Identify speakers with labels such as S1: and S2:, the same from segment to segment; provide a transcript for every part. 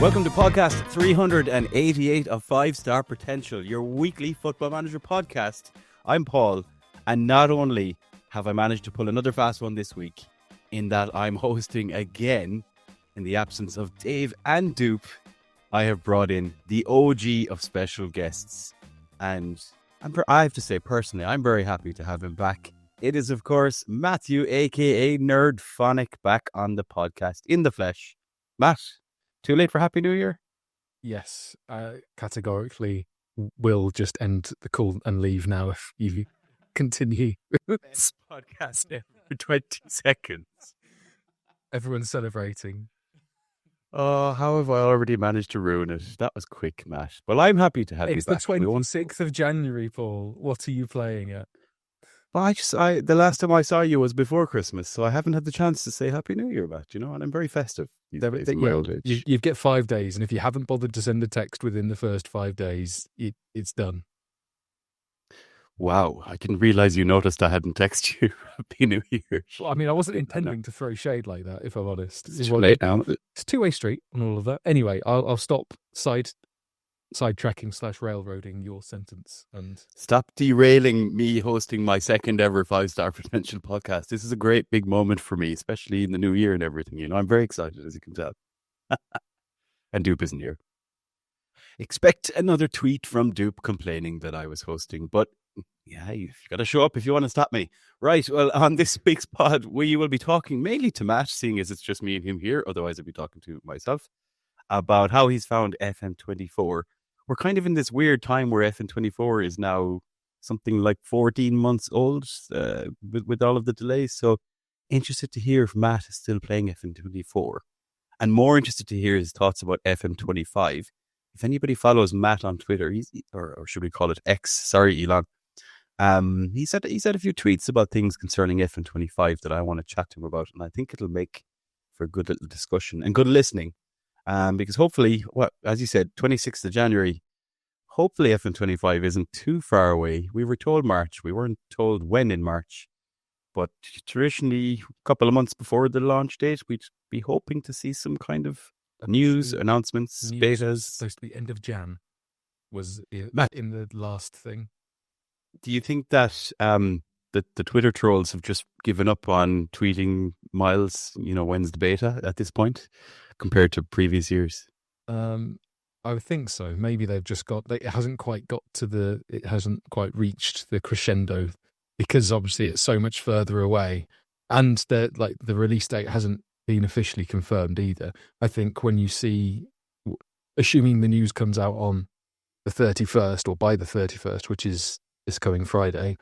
S1: Welcome to podcast 388 of 5-Star Potential, your weekly Football Manager podcast. I'm Paul, and not only have I managed to pull another fast one this week, in that I'm hosting again in the absence of Dave and Doop, I have brought in the OG of special guests. And I have to say, personally, I'm very happy to have him back. It is, of course, Matthew, a.k.a. Nerdphonic, back on the podcast in the flesh. Matt, too late for Happy New Year?
S2: Yes, categorically will just end the call and leave now if you continue with this podcast
S1: for 20 seconds.
S2: Everyone's celebrating.
S1: Oh, how have I already managed to ruin it? That was quick, Matt. Well, I'm happy to have you back.
S2: It's the 26th of January, Paul. What are you playing at?
S1: Well, the last time I saw you was before Christmas, so I haven't had the chance to say Happy New Year, Matt, and I'm very festive.
S2: You get 5 days, and if you haven't bothered to send a text within the first 5 days, it's done.
S1: Wow, I didn't realise you noticed I hadn't texted you Happy New Year.
S2: Well, I mean, I wasn't intending to throw shade like that, if I'm honest.
S1: It's too late now.
S2: It's a two-way street on all of that. Anyway, I'll stop sidetracking / railroading your sentence and
S1: stop derailing me hosting my second ever 5-Star Potential podcast. This is a great big moment for me, especially in the new year and everything. I'm very excited, as you can tell. And Doop isn't here. Expect another tweet from Doop complaining that I was hosting, but yeah, you've got to show up if you want to stop me. Right, well, on this week's pod, we will be talking mainly to Matt, seeing as it's just me and him here. Otherwise, I'd be talking to myself about how he's found FM24. We're kind of in this weird time where FM24 is now something like 14 months old with all of the delays. So interested to hear if Matt is still playing FM24. And more interested to hear his thoughts about FM25. If anybody follows Matt on Twitter, or should we call it X? Sorry, Elon. He said a few tweets about things concerning FM25 that I want to chat to him about. And I think it'll make for a good little discussion and good listening. Because hopefully, as you said, 26th of January, hopefully FM25 isn't too far away. We were told March. We weren't told when in March. But traditionally, a couple of months before the launch date, we'd be hoping to see some kind of news, announcements, betas.
S2: Supposed to be end of Jan was in the last thing.
S1: Do you think that the Twitter trolls have just given up on tweeting Miles, when's the beta at this point, compared to previous years?
S2: I would think so. Maybe they've just it hasn't quite reached the crescendo because obviously it's so much further away, and the release date hasn't been officially confirmed either. I think when you see, assuming the news comes out on the 31st or by the 31st, which is this coming Friday,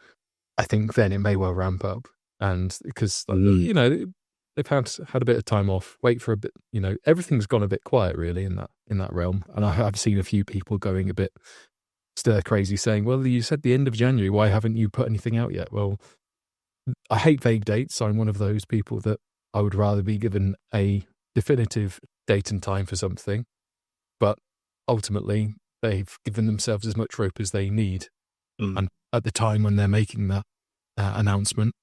S2: I think then it may well ramp up, and because they've had a bit of time off, wait for a bit. Everything's gone a bit quiet really in that realm, and I've seen a few people going a bit stir crazy, saying, "Well, you said the end of January. Why haven't you put anything out yet?" Well, I hate vague dates. I'm one of those people that I would rather be given a definitive date and time for something, but ultimately they've given themselves as much rope as they need. And at the time when they're making that announcement,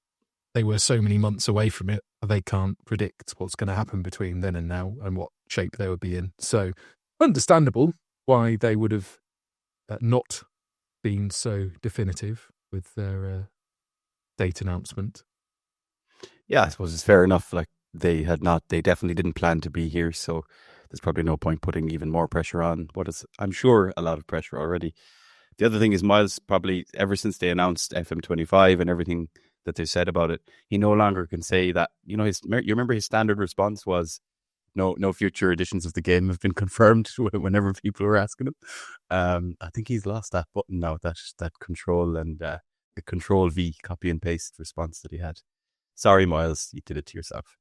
S2: they were so many months away from it, they can't predict what's going to happen between then and now and what shape they would be in. So understandable why they would have not been so definitive with their date announcement.
S1: Yeah, I suppose it's fair enough. Like they definitely didn't plan to be here. So there's probably no point putting even more pressure on what is, I'm sure, a lot of pressure already. The other thing is Miles probably, ever since they announced FM25 and everything that they said about it, he no longer can say that, you remember his standard response was, no future editions of the game have been confirmed whenever people were asking him. I think he's lost that button now, that control and the control V copy and paste response that he had. Sorry, Miles, you did it to yourself.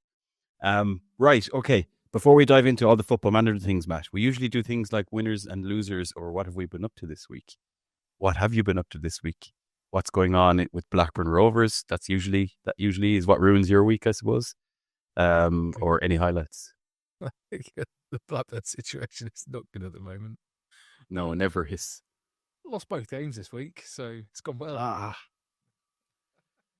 S1: Right, okay. Before we dive into all the Football Manager things, Matt, we usually do things like winners and losers, or what have we been up to this week? What have you been up to this week? What's going on with Blackburn Rovers? That usually is what ruins your week, I suppose. Or any highlights?
S2: I think the Blackburn situation is not good at the moment.
S1: No, never is.
S2: Lost both games this week, so it's gone well.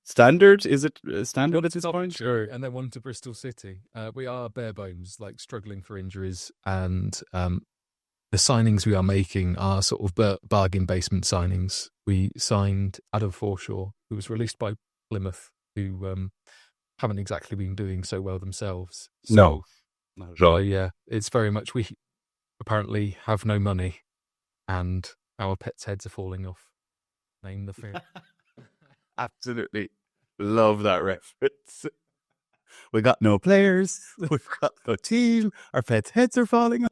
S1: Standard? Is it standard at this point?
S2: Sure. And then one to Bristol City. We are bare bones, like struggling for injuries, and the signings we are making are sort of bargain basement signings. We signed Adam Forshaw, who was released by Plymouth, who haven't exactly been doing so well themselves. So,
S1: No, not at all.
S2: yeah, it's very much we apparently have no money, and our pets' heads are falling off. Name the film.
S1: Absolutely love that reference. We got no players. We've got no team. Our pets' heads are falling off.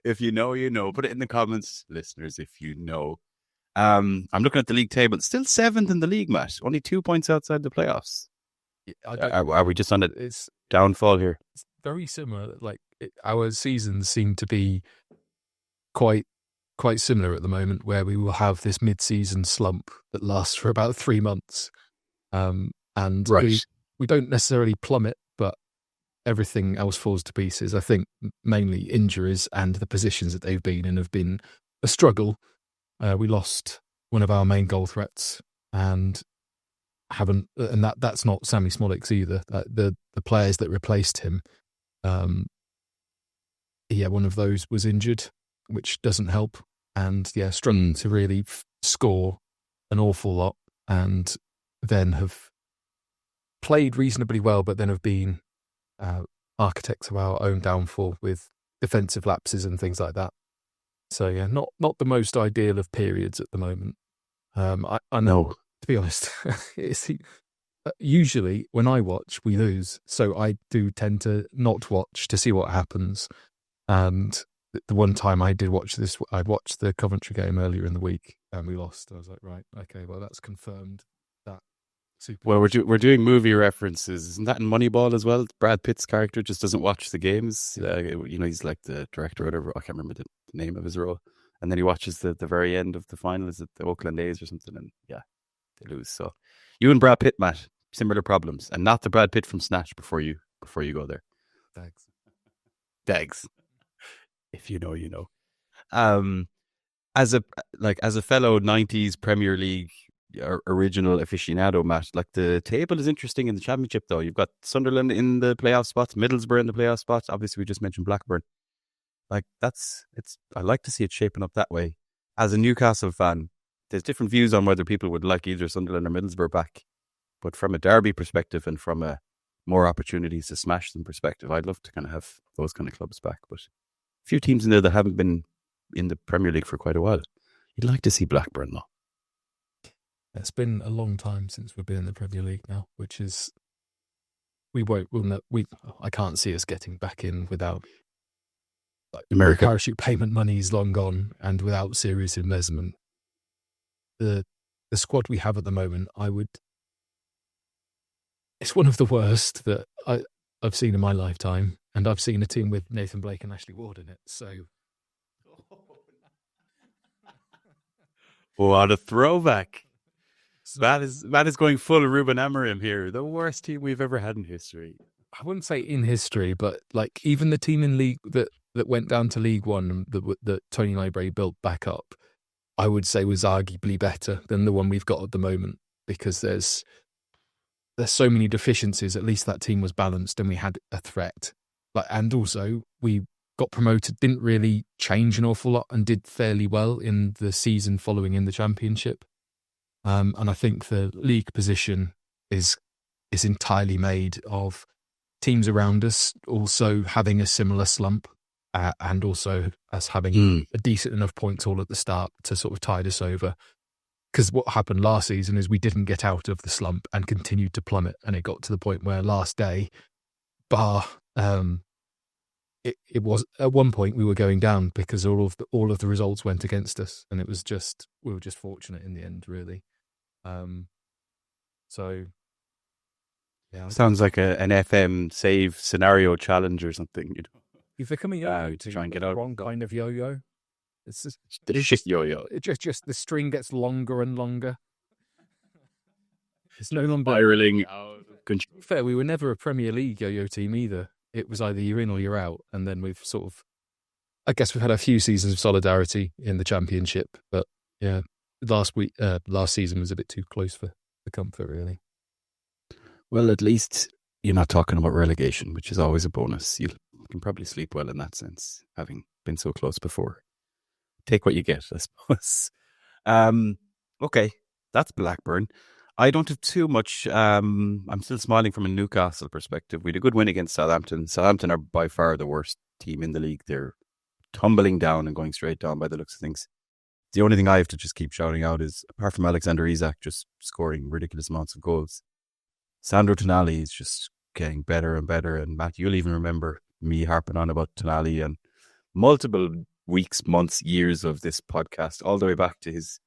S1: If you know, you know. Put it in the comments, listeners, if you know. I'm looking at the league table. It's still 7th in the league, Matt. Only 2 points outside the playoffs. Are we just on a downfall here?
S2: It's very similar. Like our seasons seem to be quite similar at the moment, where we will have this mid-season slump that lasts for about 3 months, and
S1: Right.
S2: we don't necessarily plummet, but everything else falls to pieces. I think mainly injuries and the positions that they've been in have been a struggle. We lost one of our main goal threats, and that's not Sammy Smolix either. The players that replaced him, one of those was injured, which doesn't help, and struggling to really score an awful lot, and then have played reasonably well, but then have been architects of our own downfall with defensive lapses and things like that. So not the most ideal of periods at the moment. I know, to be honest, usually when I watch, we lose, so I do tend to not watch to see what happens. And the one time I did watch this, I watched the Coventry game earlier in the week, and we lost. I was like, right, okay, well that's confirmed that.
S1: Well, we're doing movie references. Isn't that in Moneyball as well? Brad Pitt's character just doesn't watch the games. He's like the director or whatever. I can't remember the name of his role. And then he watches the very end of the final. Is it the Oakland A's or something? And yeah, they lose. So you and Brad Pitt, Matt, similar problems, and not the Brad Pitt from Snatch. Before you go there, Dags. If you know, you know. As a fellow '90s Premier League original aficionado, Matt, like the table is interesting in the Championship, though. You've got Sunderland in the playoff spots, Middlesbrough in the playoff spots. Obviously, we just mentioned Blackburn. Like I like to see it shaping up that way. As a Newcastle fan, there's different views on whether people would like either Sunderland or Middlesbrough back. But from a derby perspective and from a more opportunities to smash them perspective, I'd love to kind of have those kind of clubs back. But a few teams in there that haven't been in the Premier League for quite a while. You'd like to see Blackburn, though.
S2: It's been a long time since we've been in the Premier League now, which is I can't see us getting back in without
S1: America.
S2: Parachute payment money is long gone, and without serious investment. The squad we have at the moment, it's one of the worst that I've seen in my lifetime, and I've seen a team with Nathan Blake and Ashley Ward in it. So,
S1: what a throwback! That is going full Ruben Amorim here. The worst team we've ever had in history.
S2: I wouldn't say in history, but like even the team in League that went down to League One that Tony Mowbray built back up, I would say was arguably better than the one we've got at the moment, because there's so many deficiencies. At least that team was balanced and we had a threat. And also we got promoted, didn't really change an awful lot, and did fairly well in the season following in the Championship. And I think the league position is entirely made of teams around us also having a similar slump, and also us having a decent enough points all at the start to sort of tide us over. Because what happened last season is we didn't get out of the slump and continued to plummet, and it got to the point where last day, it was at one point we were going down because all of the results went against us, and we were just fortunate in the end, really. So yeah,
S1: sounds like an FM save scenario challenge or something. You know,
S2: you're becoming to
S1: try and get out.
S2: Wrong kind of yo-yo. It's
S1: just yo-yo.
S2: It just the string gets longer and longer. It's no longer
S1: spiraling out of control.
S2: Fair, we were never a Premier League yo-yo team either. It was either you're in or you're out, and then we've sort of, I guess we've had a few seasons of solidarity in the Championship, but yeah, last season was a bit too close for the comfort, really.
S1: Well, at least you're not talking about relegation, which is always a bonus. You can probably sleep well in that sense, having been so close before. Take what you get, I suppose. Um, okay, that's Blackburn. I don't have too much. I'm still smiling from a Newcastle perspective. We had a good win against Southampton. Southampton are by far the worst team in the league. They're tumbling down and going straight down by the looks of things. The only thing I have to just keep shouting out is, apart from Alexander Isak just scoring ridiculous amounts of goals, Sandro Tonali is just getting better and better. And Matt, you'll even remember me harping on about Tonali and multiple weeks, months, years of this podcast, all the way back to his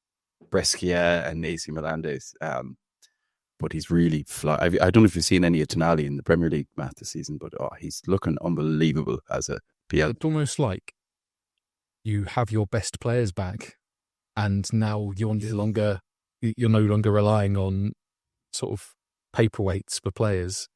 S1: Brescia and AC Milan days. But he's really I don't know if you've seen any of Tonali in the Premier League, Matt, this season, but he's looking unbelievable as a PL.
S2: It's almost like you have your best players back, and now you're no longer relying on sort of paperweights for players,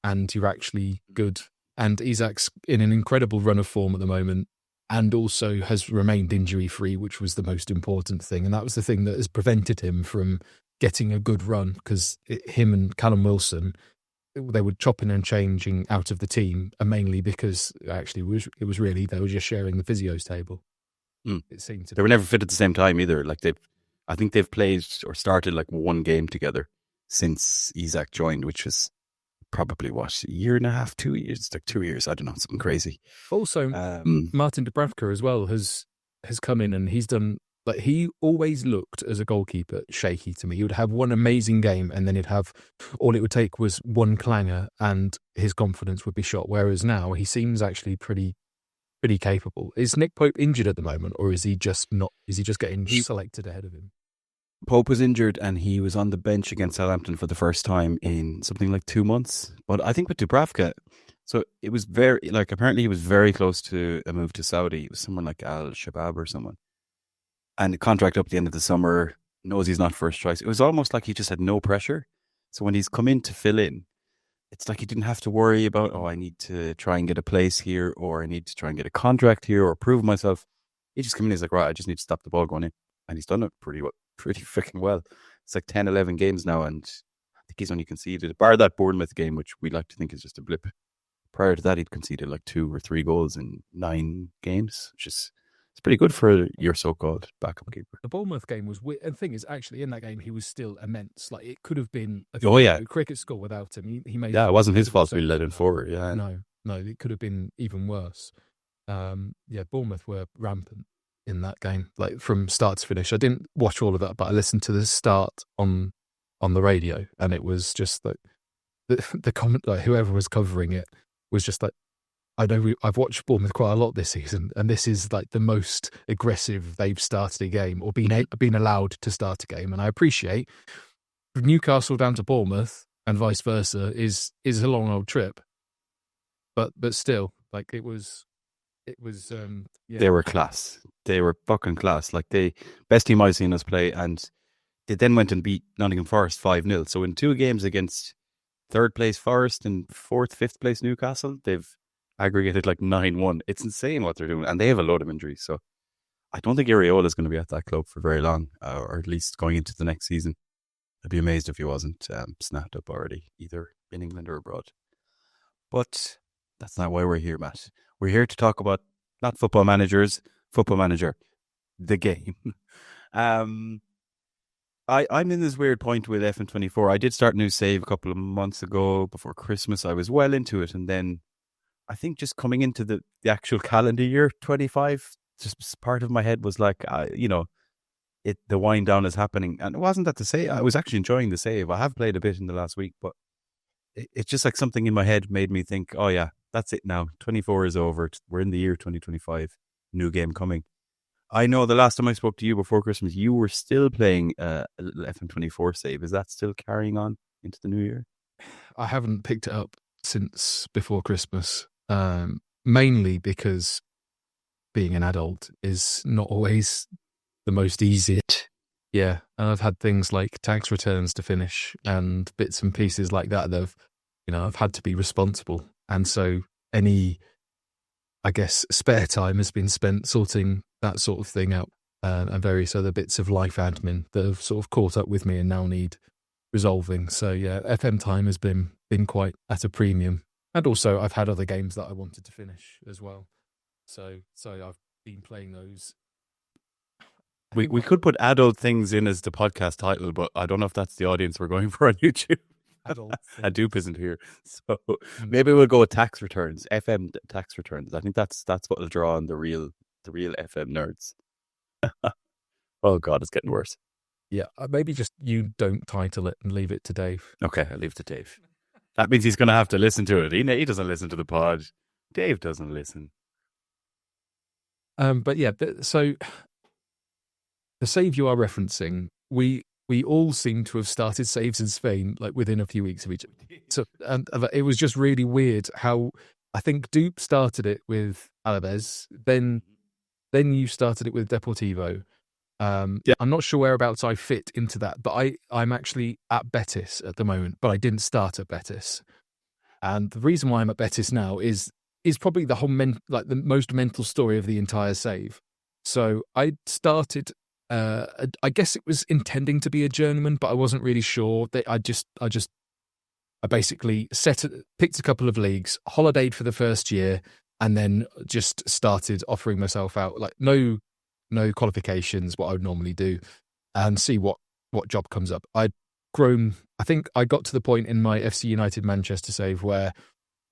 S2: and you're actually good. And Isak's in an incredible run of form at the moment, and also has remained injury-free, which was the most important thing. And that was the thing that has prevented him from getting a good run, because him and Callum Wilson, they were chopping and changing out of the team, and mainly because actually it was really they were just sharing the physio's table. It seemed to
S1: they were never fit at the same time either. Like I think they've played or started like one game together since Isak joined, which was probably a year and a half, 2 years. It's like 2 years. I don't know, something crazy.
S2: Also, Martin Dubravka as well has come in, and he's done. Like, he always looked as a goalkeeper shaky to me. He would have one amazing game, and then all it would take was one clanger, and his confidence would be shot. Whereas now he seems actually pretty capable. Is Nick Pope injured at the moment, or is he just not? Is he just getting selected ahead of him?
S1: Pope was injured, and he was on the bench against Southampton for the first time in something like 2 months. But I think with Dubravka, so it was apparently he was very close to a move to Saudi. It was someone like Al Shabab or someone. And the contract up at the end of the summer, knows he's not first choice. It was almost like he just had no pressure. So when he's come in to fill in, it's like he didn't have to worry about, I need to try and get a place here, or I need to try and get a contract here, or prove myself. He just came in, he's like, right, I just need to stop the ball going in. And he's done it pretty freaking well. It's like 10, 11 games now, and I think he's only conceded, bar that Bournemouth game, which we like to think is just a blip. Prior to that, he'd conceded like 2 or 3 goals in 9 games, which is... It's pretty good for your so-called backup keeper.
S2: The Bournemouth game was weird. And the thing is, actually, in that game, he was still immense. Like, it could have been a cricket score without him. He made
S1: it wasn't his fault we let him forward. Yeah,
S2: no, it could have been even worse. Bournemouth were rampant in that game, like from start to finish. I didn't watch all of that, but I listened to the start on the radio, and it was just like the comment, like whoever was covering it was just like, I know I've watched Bournemouth quite a lot this season, and this is like the most aggressive they've started a game or been allowed to start a game. And I appreciate Newcastle down to Bournemouth and vice versa is a long old trip, but still, like it was. They
S1: were class. They were fucking class. Like best team I've seen us play, and they then went and beat Nottingham Forest 5-0. So in 2 games against 3rd place Forest and 4th, 5th place Newcastle, they've aggregated like 9-1. It's insane what they're doing, and they have a load of injuries. So I don't think Areola is going to be at that club for very long, or at least going into the next season. I'd be amazed if he wasn't snapped up already, either in England or abroad. But that's not why we're here, Matt. We're here to talk about not Football Manager, the game. I'm in this weird point with FM24. I did start a new save a couple of months ago before Christmas. I was well into it, and then I think just coming into the actual calendar year 25, just part of my head was like, the wind down is happening. And it wasn't that to say, I was actually enjoying the save. I have played a bit in the last week, but it's just like something in my head made me think, oh yeah, that's it now. 24 is over. We're in the year 2025. New game coming. I know the last time I spoke to you before Christmas, you were still playing a little FM24 save. Is that still carrying on into the new year?
S2: I haven't picked it up since before Christmas. Mainly because being an adult is not always the most easy. Yeah, and I've had things like tax returns to finish and bits and pieces like that I've had to be responsible. And so any, I guess, spare time has been spent sorting that sort of thing out, and various other bits of life admin that have sort of caught up with me and now need resolving. So yeah, FM time has been quite at a premium, and also I've had other games that I wanted to finish as well. So I've been playing those.
S1: We could put adult things in as the podcast title, but I don't know if that's the audience we're going for on YouTube.
S2: Adult
S1: And Doop isn't here, so maybe we'll go with tax returns, FM tax returns. I think that's what will draw on the real FM nerds. Oh God, it's getting worse.
S2: Yeah, maybe just you don't title it and leave it to Dave.
S1: Okay, I'll leave it to Dave. That means he's going to have to listen to it. He doesn't listen to the pod. Dave doesn't listen.
S2: But yeah, so the save you are referencing, we all seem to have started saves in Spain like within a few weeks of each other. So, and it was just really weird how I think Doop started it with Alaves, then you started it with Deportivo. I'm not sure whereabouts I fit into that, but I'm actually at Betis at the moment, but I didn't start at Betis. And the reason why I'm at Betis now is probably the whole the most mental story of the entire save. So I started. I guess it was intending to be a journeyman, but I wasn't really sure. I basically picked a couple of leagues, holidayed for the first year, and then just started offering myself out, like no qualifications, what I would normally do, and see what job comes up. I'd grown. I think I got to the point in my FC United Manchester save where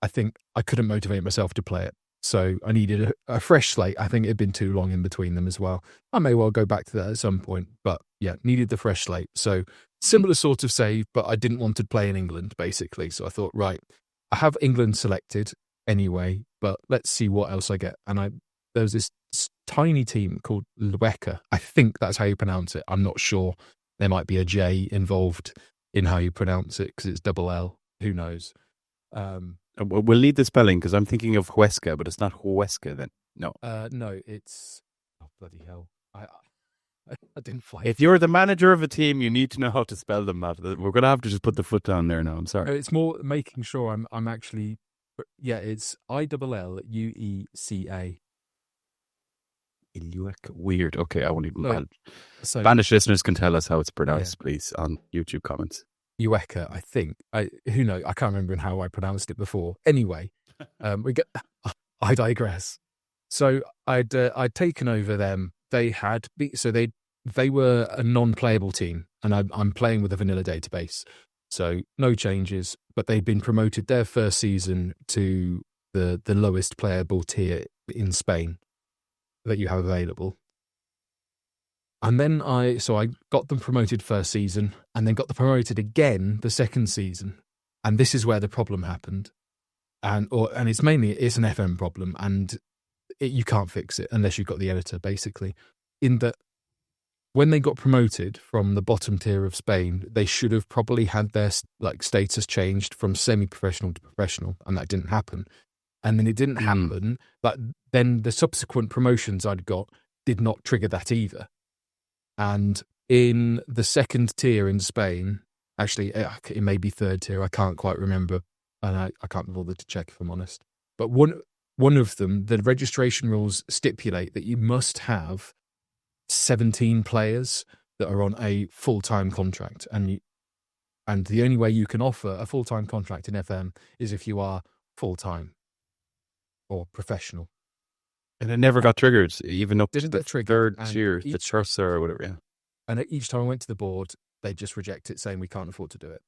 S2: I think I couldn't motivate myself to play it. So I needed a fresh slate. I think it had been too long in between them as well. I may well go back to that at some point. But yeah, needed the fresh slate. So similar sort of save, but I didn't want to play in England, basically. So I thought, right, I have England selected anyway, but let's see what else I get. And there was this tiny team called Lueca. I think that's how you pronounce it. I'm not sure. There might be a J involved in how you pronounce it because it's double L. Who knows?
S1: We'll leave the spelling because I'm thinking of Huesca, but it's not Huesca then. No.
S2: No, it's... Oh, bloody hell. I didn't find
S1: If you're the manager of a team, you need to know how to spell them, Matt. We're going to have to just put the foot down there now. I'm sorry.
S2: It's more making sure I'm actually... Yeah, it's ILLUECA.
S1: Weird. Okay, I won't even...
S2: No, so,
S1: Spanish listeners can tell us how it's pronounced, please, on YouTube comments.
S2: Ueca, I think. Who knows? I can't remember how I pronounced it before. Anyway, I digress. So I'd taken over them. They were a non-playable team, and I'm playing with a vanilla database, so no changes. But they'd been promoted their first season to the lowest playable tier in Spain that you have available. And then I got them promoted first season and then got them promoted again the second season. And this is where the problem happened. And it's an FM problem, and you can't fix it unless you've got the editor, basically. In that, when they got promoted from the bottom tier of Spain, they should have probably had their status changed from semi-professional to professional, and that didn't happen. And then it didn't happen, but then the subsequent promotions I'd got did not trigger that either. And in the second tier in Spain, actually, it may be third tier, I can't quite remember, and I can't bother to check if I'm honest. But one of them, the registration rules stipulate that you must have 17 players that are on a full-time contract, and the only way you can offer a full-time contract in FM is if you are full-time or professional.
S1: And it never got triggered, even up to the third tier, the Chursa or whatever, yeah.
S2: And each time I went to the board, they just reject it, saying we can't afford to do it.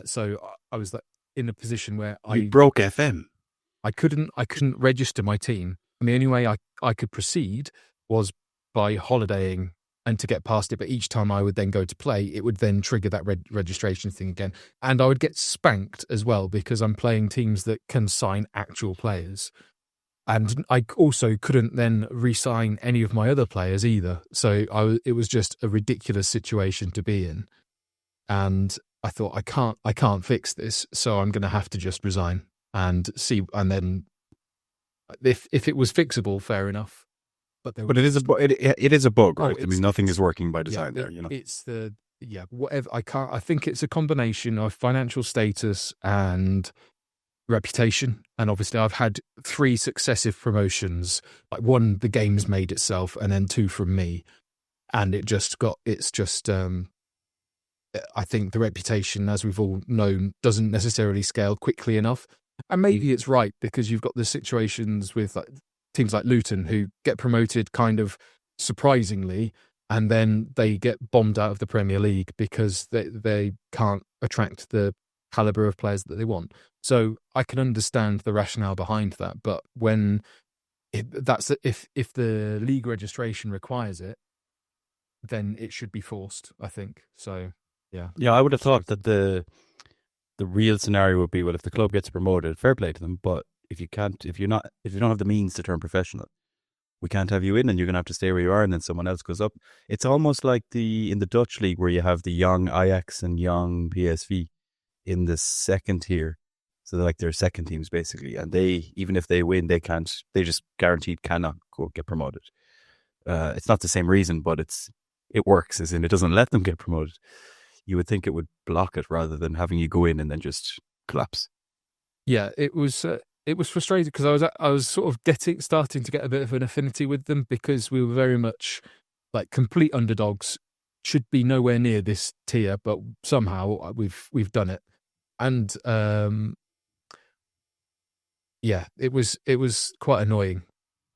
S2: So I was in a position where
S1: You broke FM.
S2: I couldn't register my team. And the only way I could proceed was by holidaying and to get past it. But each time I would then go to play, it would then trigger that registration thing again. And I would get spanked as well because I'm playing teams that can sign actual players. And I also couldn't then re-sign any of my other players either. So it was just a ridiculous situation to be in. And I thought, I can't fix this, so I'm going to have to just resign and see. And then if it was fixable, fair enough. But it
S1: is a bug, right? I mean, nothing is working by design there, you know.
S2: It's whatever. I think it's a combination of financial status and reputation, and obviously I've had 3 successive promotions, like one the game's made itself, and then 2 from me, and it's just I think the reputation, as we've all known, doesn't necessarily scale quickly enough. And maybe it's right, because you've got the situations with like teams like Luton who get promoted kind of surprisingly, and then they get bombed out of the Premier League because they can't attract the caliber of players that they want. So I can understand the rationale behind that, but when if the league registration requires it, then it should be forced, I think. So yeah.
S1: Yeah, I would have thought that the real scenario would be, well, if the club gets promoted, fair play to them, but if you don't have the means to turn professional, we can't have you in, and you're going to have to stay where you are, and then someone else goes up. It's almost like in the Dutch league, where you have the young Ajax and young PSV in the second tier. So they're second teams basically, and they, even if they win, they just guaranteed cannot go get promoted. It's not the same reason, but it works, as in it doesn't let them get promoted. You would think it would block it rather than having you go in and then just collapse.
S2: Yeah, it was frustrating, because I was sort of starting to get a bit of an affinity with them, because we were very much like complete underdogs, should be nowhere near this tier, but somehow we've done it. And yeah, it was quite annoying.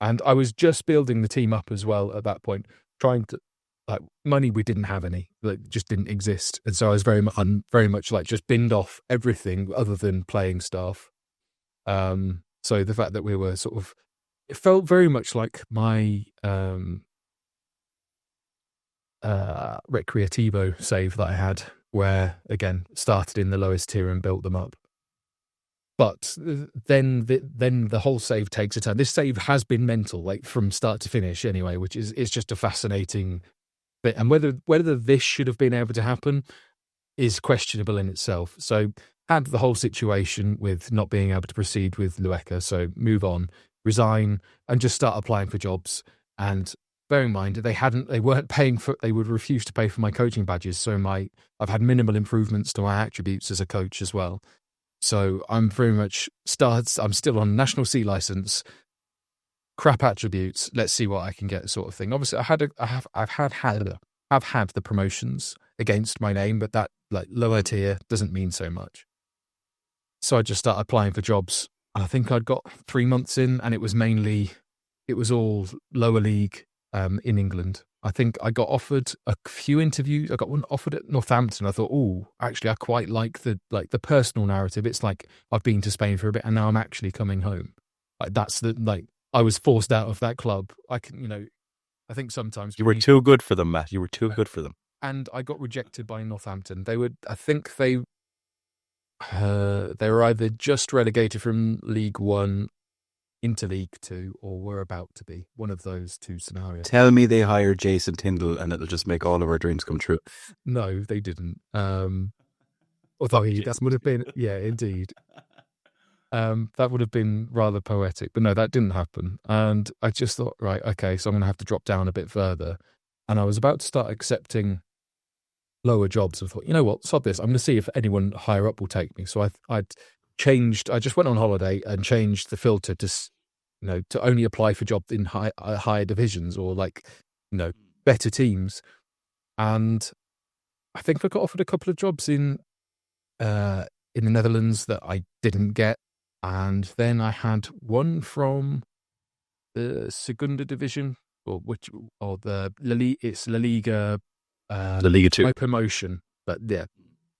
S2: And I was just building the team up as well at that point, trying to, like, money, we didn't have any, like, just didn't exist. And so I was very much like just binned off everything other than playing staff. So the fact that we were sort of, it felt very much like my Recreativo save that I had, where again started in the lowest tier and built them up. But then the whole save takes a turn. This save has been mental, like from start to finish anyway, which is, it's just a fascinating bit. And whether this should have been able to happen is questionable in itself. So had the whole situation with not being able to proceed with Lueka, so move on, resign, and just start applying for jobs. And bear in mind, they weren't paying for, they would refuse to pay for my coaching badges. So I've had minimal improvements to my attributes as a coach as well. So I'm very much I'm still on National C license, crap attributes. Let's see what I can get, sort of thing. Obviously, I've had the promotions against my name, but that, like, lower tier doesn't mean so much. So I just started applying for jobs. I think I'd got 3 months in, and it was all lower league in England. I think I got offered a few interviews. I got one offered at Northampton. I thought, oh, actually, I quite like the personal narrative. It's like I've been to Spain for a bit, and now I'm actually coming home. Like, I was forced out of that club. I think sometimes
S1: you were too good for them, Matt. You were too good for them,
S2: and I got rejected by Northampton. They were either just relegated from League One into League Two, or were about to be, one of those two scenarios.
S1: Tell me they hired Jason Tyndall and it'll just make all of our dreams come true.
S2: No, they didn't. Although that would have been, yeah, indeed. That would have been rather poetic, but no, that didn't happen. And I just thought, right, okay, so I'm going to have to drop down a bit further. And I was about to start accepting lower jobs. I thought, you know what, sod this. I'm going to see if anyone higher up will take me. So I just went on holiday and changed the filter to only apply for jobs in higher divisions, or better teams. And I think I got offered a couple of jobs in the Netherlands that I didn't get. And then I had one from the Segunda division, it's La Liga.
S1: La Liga 2.
S2: My promotion, but yeah,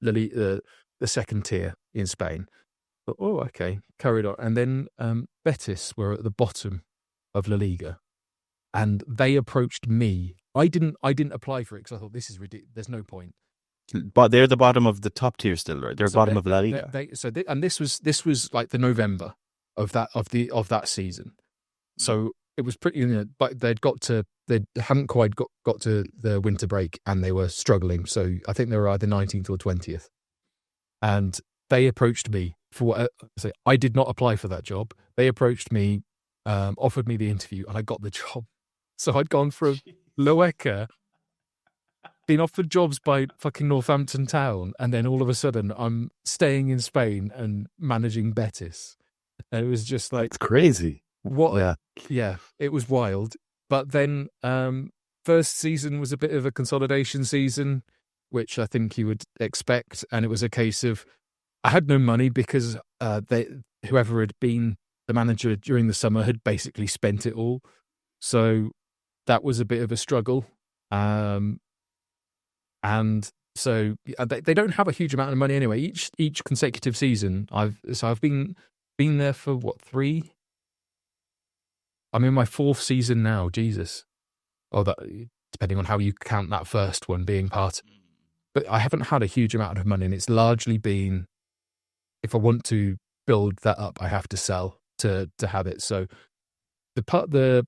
S2: the second tier in Spain. But, oh, okay, carried on. And then Betis were at the bottom of La Liga, and they approached me. I didn't apply for it because I thought, this is ridiculous. There's no point.
S1: But they're the bottom of the top tier still, right? They're bottom of La Liga.
S2: This was like the November of that season. So it was pretty. But they hadn't quite got to the winter break, and they were struggling. So I think they were either 19th or 20th, and they approached me for I did not apply for that job. They approached me, offered me the interview, and I got the job. So I'd gone from Loeca, been offered jobs by fucking Northampton Town, and then all of a sudden I'm staying in Spain and managing Betis. And it was just like,
S1: it's crazy.
S2: What? Yeah, it was wild. But then first season was a bit of a consolidation season. which I think you would expect. And it was a case of I had no money because whoever had been the manager during the summer had basically spent it all. So that was a bit of a struggle. And so they don't have a huge amount of money anyway. Each consecutive season, I've been there for what, 3? I'm in my 4th season now. Jesus, that depending on how you count that first one being part. But I haven't had a huge amount of money, and it's largely been, if I want to build that up, I have to sell to have it. So the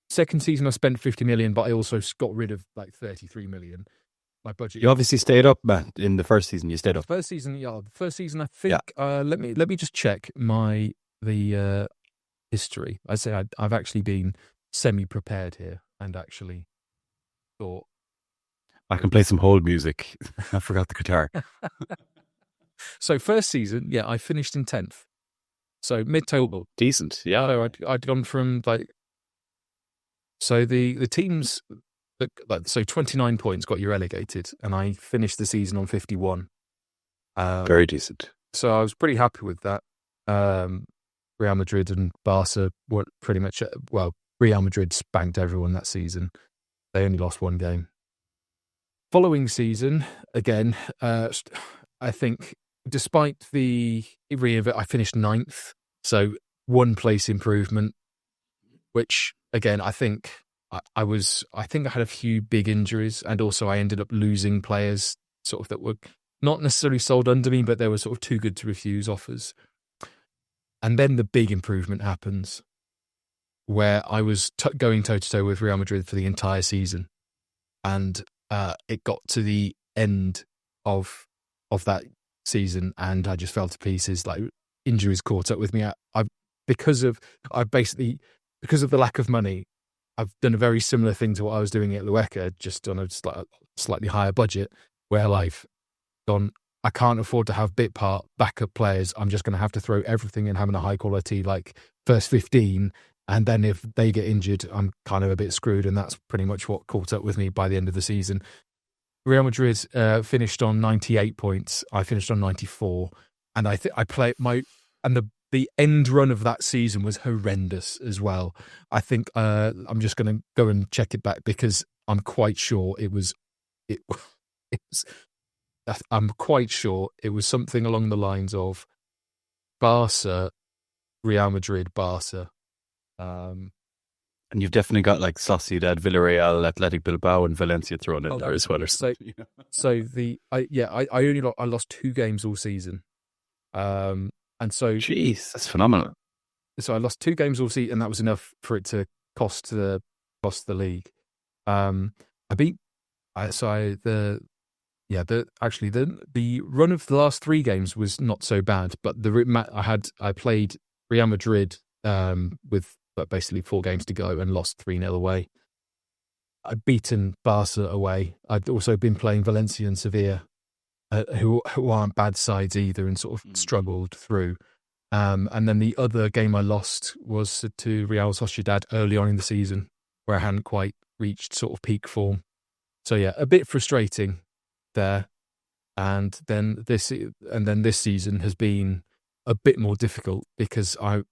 S2: second season I spent 50 million, but I also got rid of like 33 million. My budget.
S1: You obviously stayed up, Matt. In the first season, you stayed up.
S2: First season, I think. Yeah. Let me just check the history. I say I've actually been semi-prepared here and actually thought
S1: I can play some hold music. I forgot the guitar.
S2: So first season, I finished in 10th. So mid-table.
S1: Decent, yeah.
S2: So I'd gone from so the teams, so 29 points got you relegated, and I finished the season on 51.
S1: Very decent.
S2: So I was pretty happy with that. Real Madrid and Barca were pretty much, Real Madrid spanked everyone that season. They only lost 1 game. Following season, again, I think despite the I finished 9th, so 1 place improvement, which again, I think I had a few big injuries, and also I ended up losing players sort of that were not necessarily sold under me, but they were sort of too good to refuse offers. And then the big improvement happens, where I was going toe-to-toe with Real Madrid for the entire season. And it got to the end of that season, and I just fell to pieces. Like, injuries caught up with me. Because of the lack of money, I've done a very similar thing to what I was doing at Lueca, just on a slightly higher budget, where I've gone, I can't afford to have backup players. I'm just going to have to throw everything in having a high quality, like, first 15. And then if they get injured, I'm kind of a bit screwed. And that's pretty much what caught up with me by the end of the season. Real Madrid finished on 98 points. I finished on 94. And the end run of that season was horrendous as well. I think I'm just going to go and check it back, because I'm quite sure I'm quite sure it was something along the lines of Barca, Real Madrid, Barca.
S1: And you've definitely got like Sociedad, Villarreal, Athletic Bilbao, and Valencia thrown in there as well.
S2: I lost 2 games all season. And so,
S1: jeez, that's phenomenal.
S2: So I lost 2 games all season, and that was enough for it to cost the league. The run of the last 3 games was not so bad, but I played Real Madrid with basically 4 games to go and lost 3-0 away. I'd beaten Barca away. I'd also been playing Valencia and Sevilla, who aren't bad sides either, and sort of struggled through. And then the other game I lost was to Real Sociedad early on in the season, where I hadn't quite reached sort of peak form. So yeah, a bit frustrating there. And then this season has been a bit more difficult, because I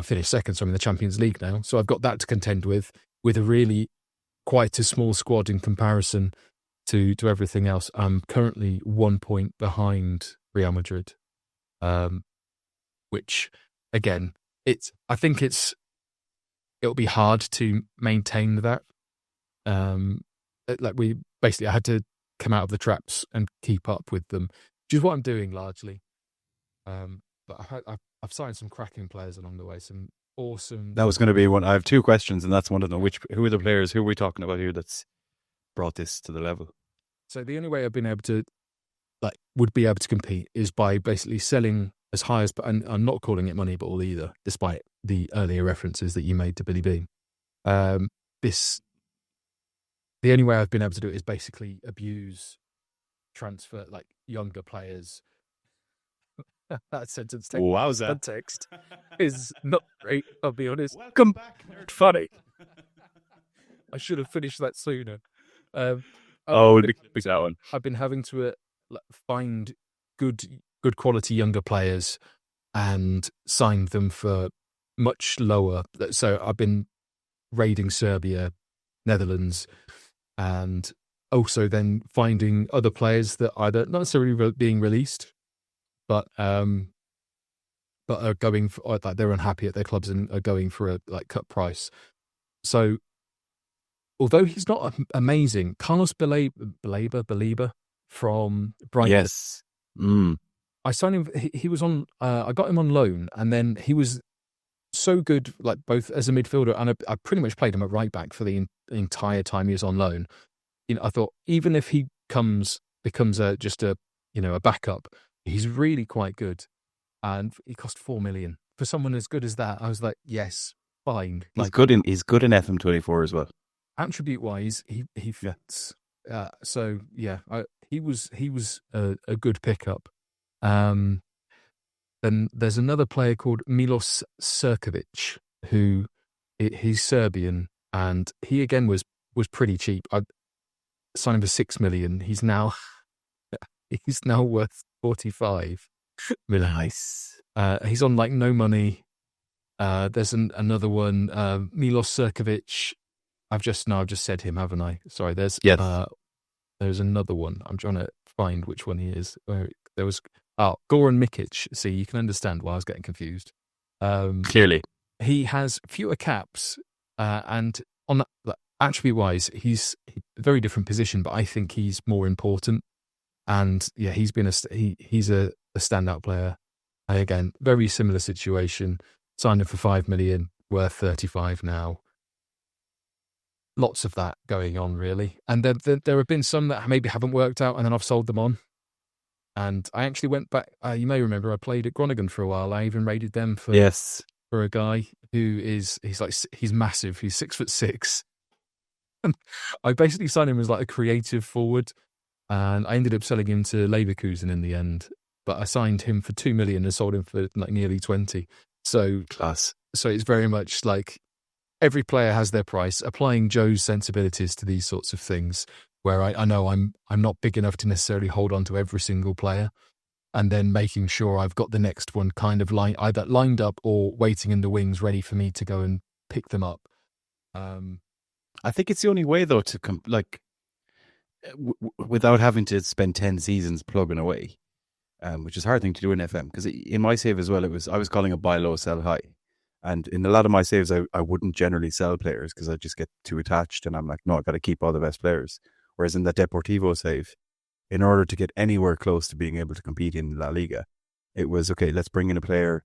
S2: finished second, so I'm in the Champions League now. So I've got that to contend with a really quite a small squad in comparison to everything else. I'm currently 1 point behind Real Madrid, which again, I think it'll be hard to maintain that. I had to come out of the traps and keep up with them, which is what I'm doing largely. But I've signed some cracking players along the way, some awesome.
S1: That was going to be one. I have 2 questions, and that's one of them. Who are the players? Who are we talking about here that's brought this to the level?
S2: So the only way I've been able to, would be able to compete is by basically selling as high as, and I'm not calling it Moneyball either, despite the earlier references that you made to Billy Bean. The only way I've been able to do it is basically abuse transfer, younger players. That sentence context is not great, I'll be honest.
S1: Welcome back,
S2: Nerdphonic. I should have finished that sooner.
S1: Oh, we'll be clipping that one.
S2: I've been having to find good quality younger players and sign them for much lower. So I've been raiding Serbia, Netherlands, and also then finding other players that either not necessarily being released, but are going for, like, they're unhappy at their clubs and are going for a like cut price. So although he's not amazing, Carlos Baleba from Brighton.
S1: Yes. Mm.
S2: I signed him. He was on. I got him on loan, and then he was so good, like both as a midfielder and I pretty much played him at right back for the entire time he was on loan. I thought even if he becomes just a backup, he's really quite good, and he cost 4 million for someone as good as that. I was like, yes, fine.
S1: He's good in FM24 as well.
S2: Attribute wise, he fits. So yeah, he was a good pickup. Then there's another player called Milos Sirkovic, who he's Serbian, and he again was pretty cheap. I signed him for 6 million. He's now worth 45 million.
S1: Nice.
S2: He's on like no money. There's another one, Milos Sirkovic. I've just said him, haven't I? Sorry. There's another one. I'm trying to find which one he is. There was Goran Mikic. See, you can understand why I was getting confused.
S1: Clearly,
S2: he has fewer caps, and on that, attribute-wise, he's a very different position, but I think he's more important. And yeah, he's been he's a standout player. Again, very similar situation. Signed him for 5 million, worth 35 now. Lots of that going on, really. And there have been some that maybe haven't worked out, and then I've sold them on. And I actually went back. You may remember I played at Groningen for a while. I even raided them for a guy who he's massive. He's 6'6". And I basically signed him as like a creative forward, and I ended up selling him to Leverkusen in the end. But I signed him for 2 million and sold him for like nearly 20. So
S1: class.
S2: So it's very much like every player has their price. Applying Joe's sensibilities to these sorts of things, where I know I'm not big enough to necessarily hold on to every single player, and then making sure I've got the next one kind of either lined up or waiting in the wings, ready for me to go and pick them up.
S1: I think it's the only way though to without having to spend 10 seasons plugging away, which is a hard thing to do in FM. Because in my save as well, I was calling a buy low, sell high. And in a lot of my saves, I wouldn't generally sell players because I just get too attached, and I'm like, no, I've got to keep all the best players. Whereas in the Deportivo save, in order to get anywhere close to being able to compete in La Liga, it was, okay, let's bring in a player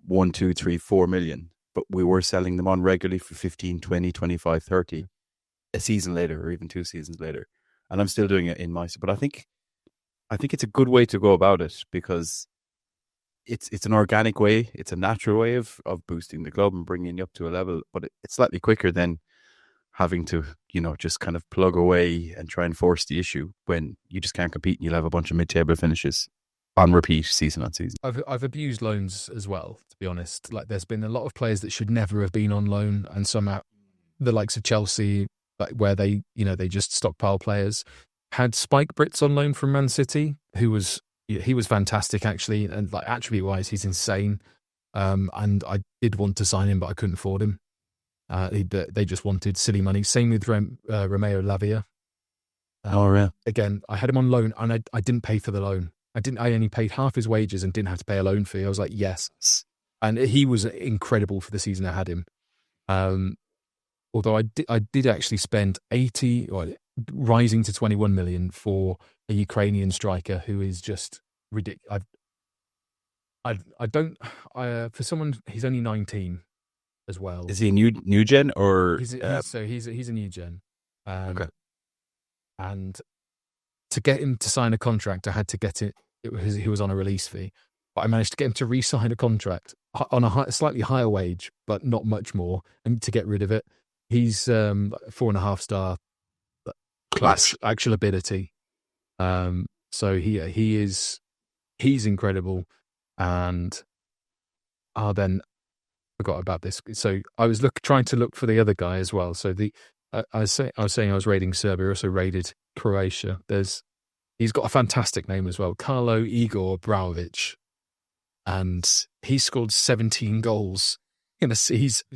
S1: 1, 2, 3, 4 million. But we were selling them on regularly for 15, 20, 25, 30 a season later, or even 2 seasons later. And I'm still doing it in my, but I think it's a good way to go about it, because it's an organic way. It's a natural way of boosting the club and bringing you up to a level, but it's slightly quicker than having to, just kind of plug away and try and force the issue when you just can't compete and you'll have a bunch of mid-table finishes on repeat season on season.
S2: I've abused loans as well, to be honest. Like, there's been a lot of players that should never have been on loan, and somehow the likes of Chelsea, like where they just stockpile players, had Spike Brits on loan from Man City, he was fantastic actually, and like attribute wise, he's insane. And I did want to sign him, but I couldn't afford him. They just wanted silly money. Same with Romeo Lavia. Again, I had him on loan, and I didn't pay for the loan. I only paid half his wages and didn't have to pay a loan fee. I was like, yes. And he was incredible for the season I had him. Although I did actually spend 80, rising to 21 million for a Ukrainian striker who is just ridiculous. For someone, he's only 19 as well.
S1: Is he a new gen or?
S2: He's a new gen.
S1: Okay.
S2: And to get him to sign a contract, I had to get it. He was on a release fee, but I managed to get him to re-sign a contract on a slightly higher wage, but not much more, and to get rid of it. He's 4.5 star class actual ability. So he's incredible. And then forgot about this. So I was trying to look for the other guy as well. So the I was saying I was raiding Serbia. I also raided Croatia. He's got a fantastic name as well, Carlo Igor Braovic, and he scored 17 goals in a season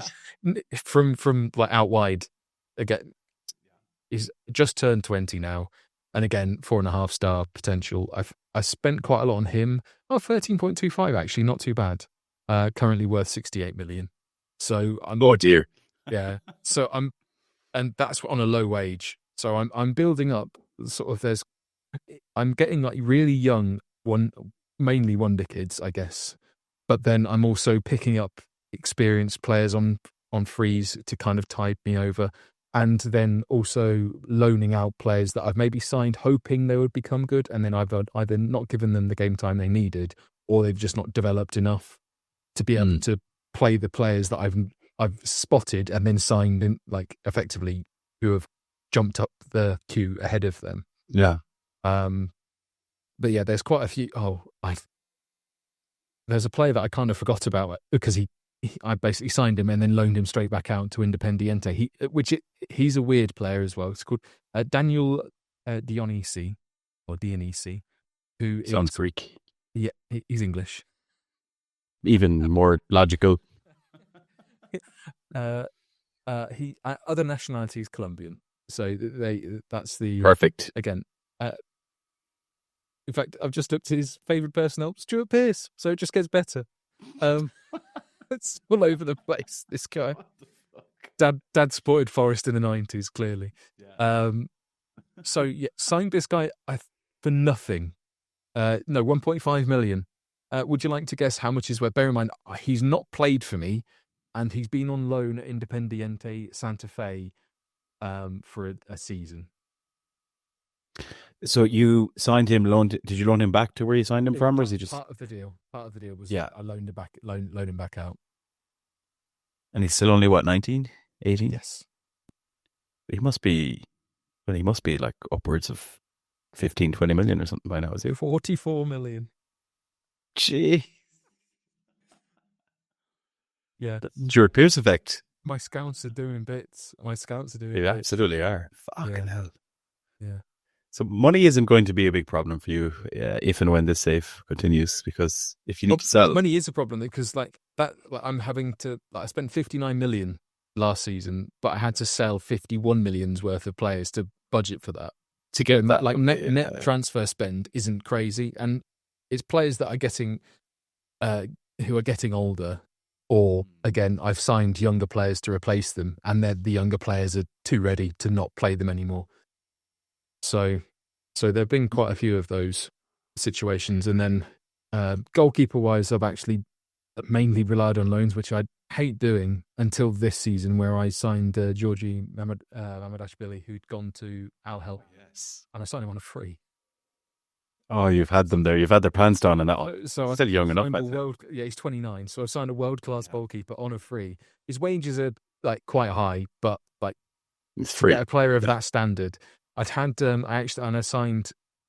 S2: from like out wide. Again, he's just turned 20 now, and again 4.5 star potential. I spent quite a lot on him. 13.25 actually, not too bad. Currently worth 68 million. So
S1: Oh dear.
S2: Yeah. So and that's on a low wage. So I'm building up sort of I'm getting like really young mainly wonder kids, I guess. But then I'm also picking up experienced players on frees to kind of tide me over, and then also loaning out players that I've maybe signed hoping they would become good, and then I've either not given them the game time they needed, or they've just not developed enough to be able to play the players that I've spotted and then signed in, like effectively who have jumped up the queue ahead of them.
S1: Yeah.
S2: But yeah, there's quite a few. There's a player that I kind of forgot about because I basically signed him and then loaned him straight back out to Independiente. He's a weird player as well. It's called Daniel Dionisi, who
S1: sounds Greek.
S2: Yeah, he's English.
S1: Even more logical.
S2: Other nationalities Colombian. So that's the
S1: perfect
S2: again. In fact, I've just looked at his favourite personnel, Stuart Pearce. So it just gets better. It's all over the place. This guy, Dad supported Forest in the 90s, clearly. Yeah. So yeah, signed this guy for nothing. No, 1.5 million. Would you like to guess how much is worth? Bear in mind, he's not played for me, and he's been on loan at Independiente Santa Fe for a season.
S1: So you signed him, did you loan him back to where you signed him from, or is he just
S2: part of the deal? Part of the deal was I loaned him back out.
S1: And he's still only what, 19, 18?
S2: Yes.
S1: He must be like upwards of 15, 20 million or something by now, is he?
S2: 44 million.
S1: Gee.
S2: Yeah.
S1: Stuart Pearce effect.
S2: My scouts are doing bits.
S1: They absolutely are. Fucking hell.
S2: Yeah.
S1: So money isn't going to be a big problem for you if and when this save continues, because if you need to sell,
S2: money is a problem because I'm having to. I spent 59 million last season, but I had to sell 51 million's worth of players to budget for that. To get that, net transfer spend isn't crazy, and it's players that are getting, who are getting older, or again, I've signed younger players to replace them, and the younger players are too ready to not play them anymore. So there have been quite a few of those situations. And then goalkeeper-wise, I've actually mainly relied on loans, which I hate doing until this season where I signed Georgi Mamadashvili, who'd gone to Al Hilal.
S1: Yes.
S2: And I signed him on a free.
S1: Oh, you've had them there. You've had their pants down and that one.
S2: So
S1: still young enough.
S2: He's 29. So I signed a world-class goalkeeper on a free. His wages are like quite high, but like
S1: it's free.
S2: To get a player of that standard. I signed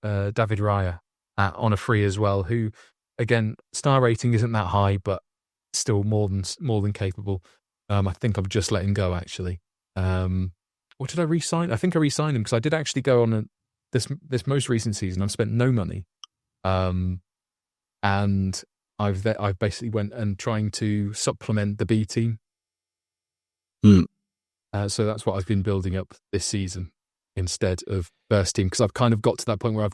S2: David Raya on a free as well, who, again, star rating isn't that high, but still more than capable. I think I've just let him go, actually. What did I re-sign? I think I re-signed him because I did actually go on this most recent season. I've spent no money, and I've basically went and trying to supplement the B team. So that's what I've been building up this season instead of first team, because I've kind of got to that point where I've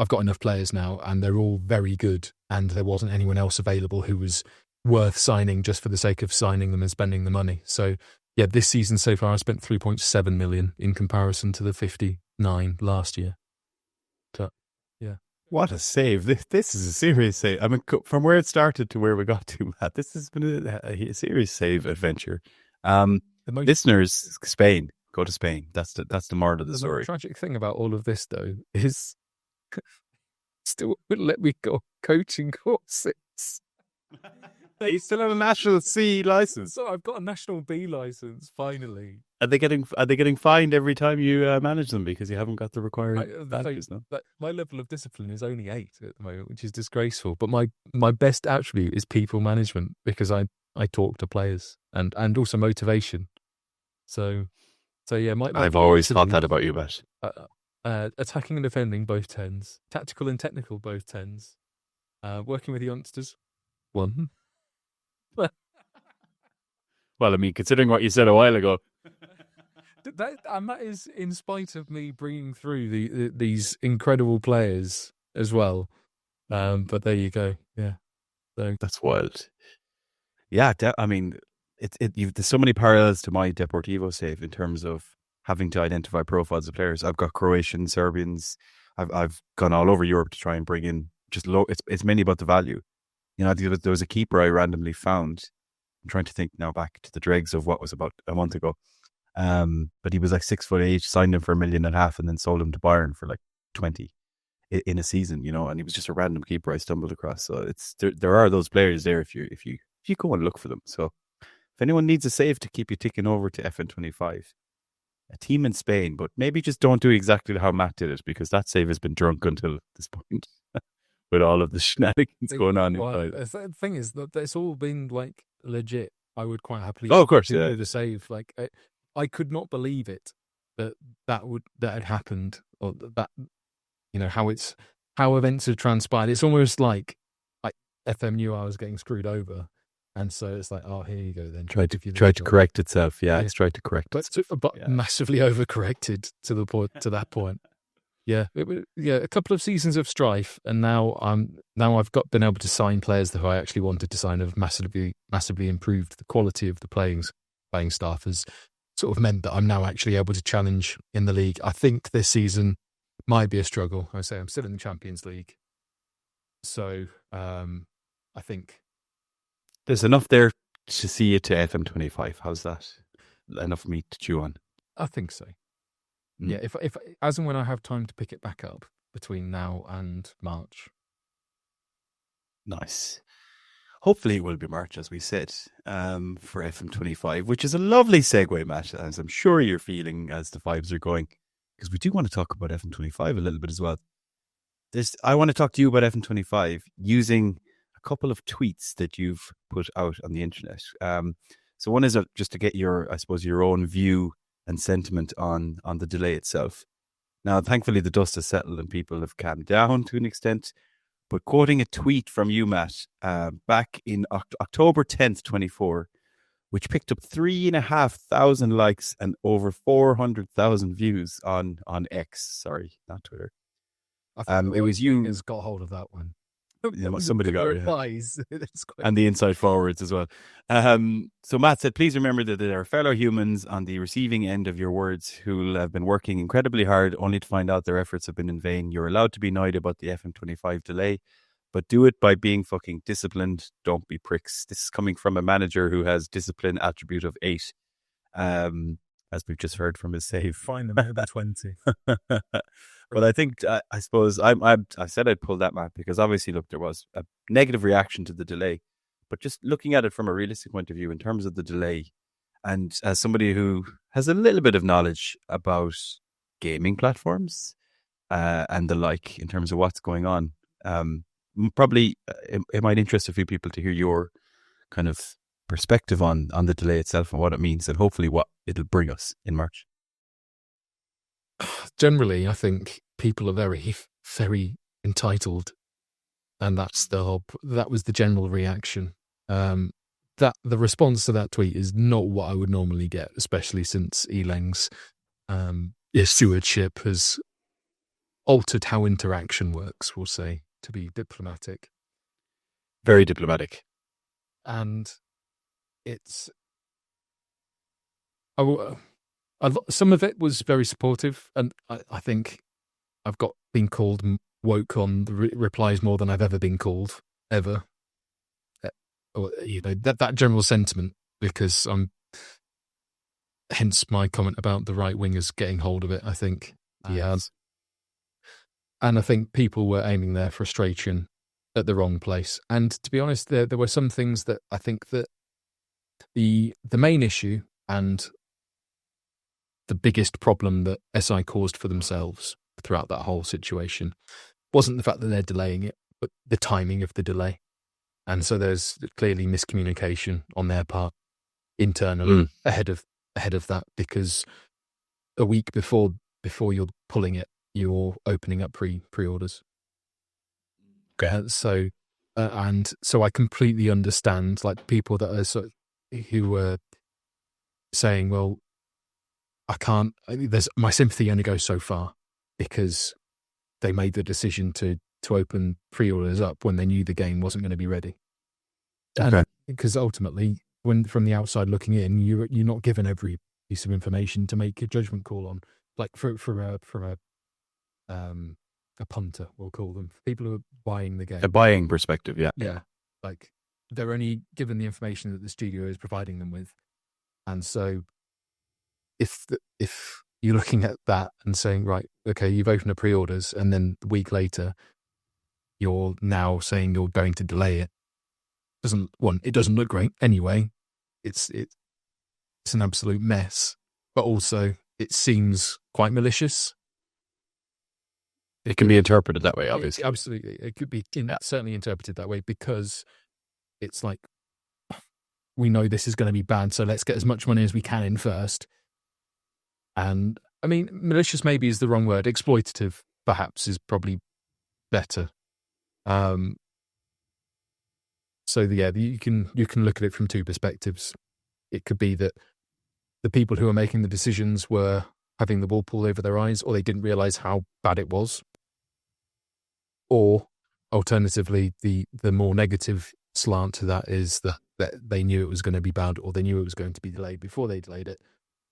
S2: got enough players now, and they're all very good, and there wasn't anyone else available who was worth signing just for the sake of signing them and spending the money. So yeah, this season so far I spent 3.7 million in comparison to the 59 last year. So yeah,
S1: what a save! This is a serious save. I mean, from where it started to where we got to, Matt, this has been a serious save adventure. Listeners, Spain. Go to Spain. That's the moral of the story.
S2: The tragic thing about all of this, though, is still wouldn't let me go coaching courses.
S1: You still have a National C license.
S2: So I've got a National B license finally.
S1: Are they getting fined every time you manage them because you haven't got the required badges? No?
S2: My level of discipline is only 8 at the moment, which is disgraceful. But my best attribute is people management, because I talk to players and also motivation. So So yeah,
S1: I've always thought that about you, Matt.
S2: Attacking and defending both tens, tactical and technical both tens, working with youngsters 1.
S1: Well, I mean, considering what you said a while ago.
S2: That is in spite of me bringing through these incredible players as well. But there you go. Yeah, so
S1: That's wild. Yeah, I mean, there's so many parallels to my Deportivo save in terms of having to identify profiles of players. I've got Croatians, Serbians. I've gone all over Europe to try and bring in just low. It's mainly about the value. You know, there was a keeper I randomly found. I'm trying to think now back to the dregs of what was about a month ago. But he was like 6'8", signed him for $1.5 million, and then sold him to Bayern for like 20 in a season. You know, and he was just a random keeper I stumbled across. So there are those players there if you go and look for them. So if anyone needs a save to keep you ticking over to FN25, a team in Spain, but maybe just don't do exactly how Matt did it, because that save has been drunk until this point with all of the shenanigans going on inside.
S2: The thing is that it's all been like legit. I would quite happily
S1: of course,
S2: do the save. Like I could not believe it that had happened, or that, you know, how events have transpired. It's almost like FM knew I was getting screwed over, and so it's like, oh, here you go then.
S1: Tried to correct itself. Yeah, it's tried to correct itself.
S2: But massively overcorrected to that point. Yeah, a couple of seasons of strife, and now I've been able to sign players who I actually wanted to sign, have massively improved the quality of the playing staff, has sort of meant that I'm now actually able to challenge in the league. I think this season might be a struggle. I say I'm still in the Champions League, so I think
S1: there's enough there to see you to FM25. How's that? Enough meat to chew on?
S2: I think so. Yeah, if as and when I have time to pick it back up between now and March.
S1: Nice. Hopefully it will be March, as we said, for FM25, which is a lovely segue, Matt, as I'm sure you're feeling as the vibes are going, because we do want to talk about FM25 a little bit as well. I want to talk to you about FM25 using a couple of tweets that you've put out on the internet. So one is just to get your own view and sentiment on the delay itself. Now, thankfully, the dust has settled and people have calmed down to an extent. But quoting a tweet from you, Matt, back in October 10th, 24, which picked up 3,500 likes and over 400,000 views on X. Sorry, not Twitter. It was you
S2: has got hold of that one.
S1: Yeah, somebody got it.
S2: Yeah.
S1: And the inside forwards as well. So Matt said, please remember that there are fellow humans on the receiving end of your words who have been working incredibly hard only to find out their efforts have been in vain. You're allowed to be annoyed about the FM25 delay, but do it by being fucking disciplined. Don't be pricks. This is coming from a manager who has discipline attribute of 8, as we've just heard from his save.
S2: Find them over 20.
S1: But I think, I suppose, I said I'd pull that, Matt, because obviously, look, there was a negative reaction to the delay. But just looking at it from a realistic point of view in terms of the delay, and as somebody who has a little bit of knowledge about gaming platforms and the like in terms of what's going on, probably it might interest a few people to hear your kind of perspective on the delay itself and what it means, and hopefully what it'll bring us in March.
S2: Generally, I think people are very, very entitled, and that was the general reaction. That the response to that tweet is not what I would normally get, especially since Elang's stewardship has altered how interaction works, we'll say, to be diplomatic.
S1: Very diplomatic.
S2: And it's... some of it was very supportive, and I think I've been called woke on the replies more than I've ever been called, ever. Or, that general sentiment, because hence my comment about the right wingers getting hold of it, I think.
S1: Yes.
S2: And I think people were aiming their frustration at the wrong place. And to be honest, there were some things that I think that the main issue and the biggest problem that SI caused for themselves throughout that whole situation wasn't the fact that they're delaying it, but the timing of the delay. And so there's clearly miscommunication on their part internally ahead of that, because a week before you're pulling it, you're opening up pre-orders.
S1: Okay.
S2: And so I completely understand like people that are who were saying, well, my sympathy only goes so far because they made the decision to open pre-orders up when they knew the game wasn't going to be ready.
S1: Okay.
S2: And because ultimately, when from the outside looking in, you're not given every piece of information to make a judgment call on. Like from a punter, we'll call them, people who are buying the game.
S1: A buying perspective, yeah.
S2: Yeah. Like they're only given the information that the studio is providing them with. And so if you're looking at that and saying, right, okay, you've opened the pre-orders and then a week later you're now saying you're going to delay it, it doesn't look great anyway. It's an absolute mess, but also it seems quite malicious.
S1: It can be interpreted that way, obviously.
S2: Absolutely. It could be certainly interpreted that way because it's like, we know this is going to be bad, so let's get as much money as we can in first. And I mean, malicious maybe is the wrong word. Exploitative, perhaps, is probably better. So yeah, you can look at it from two perspectives. It could be that the people who are making the decisions were having the wool pulled over their eyes, or they didn't realize how bad it was. Or alternatively, the more negative slant to that is that they knew it was going to be bad, or they knew it was going to be delayed before they delayed it,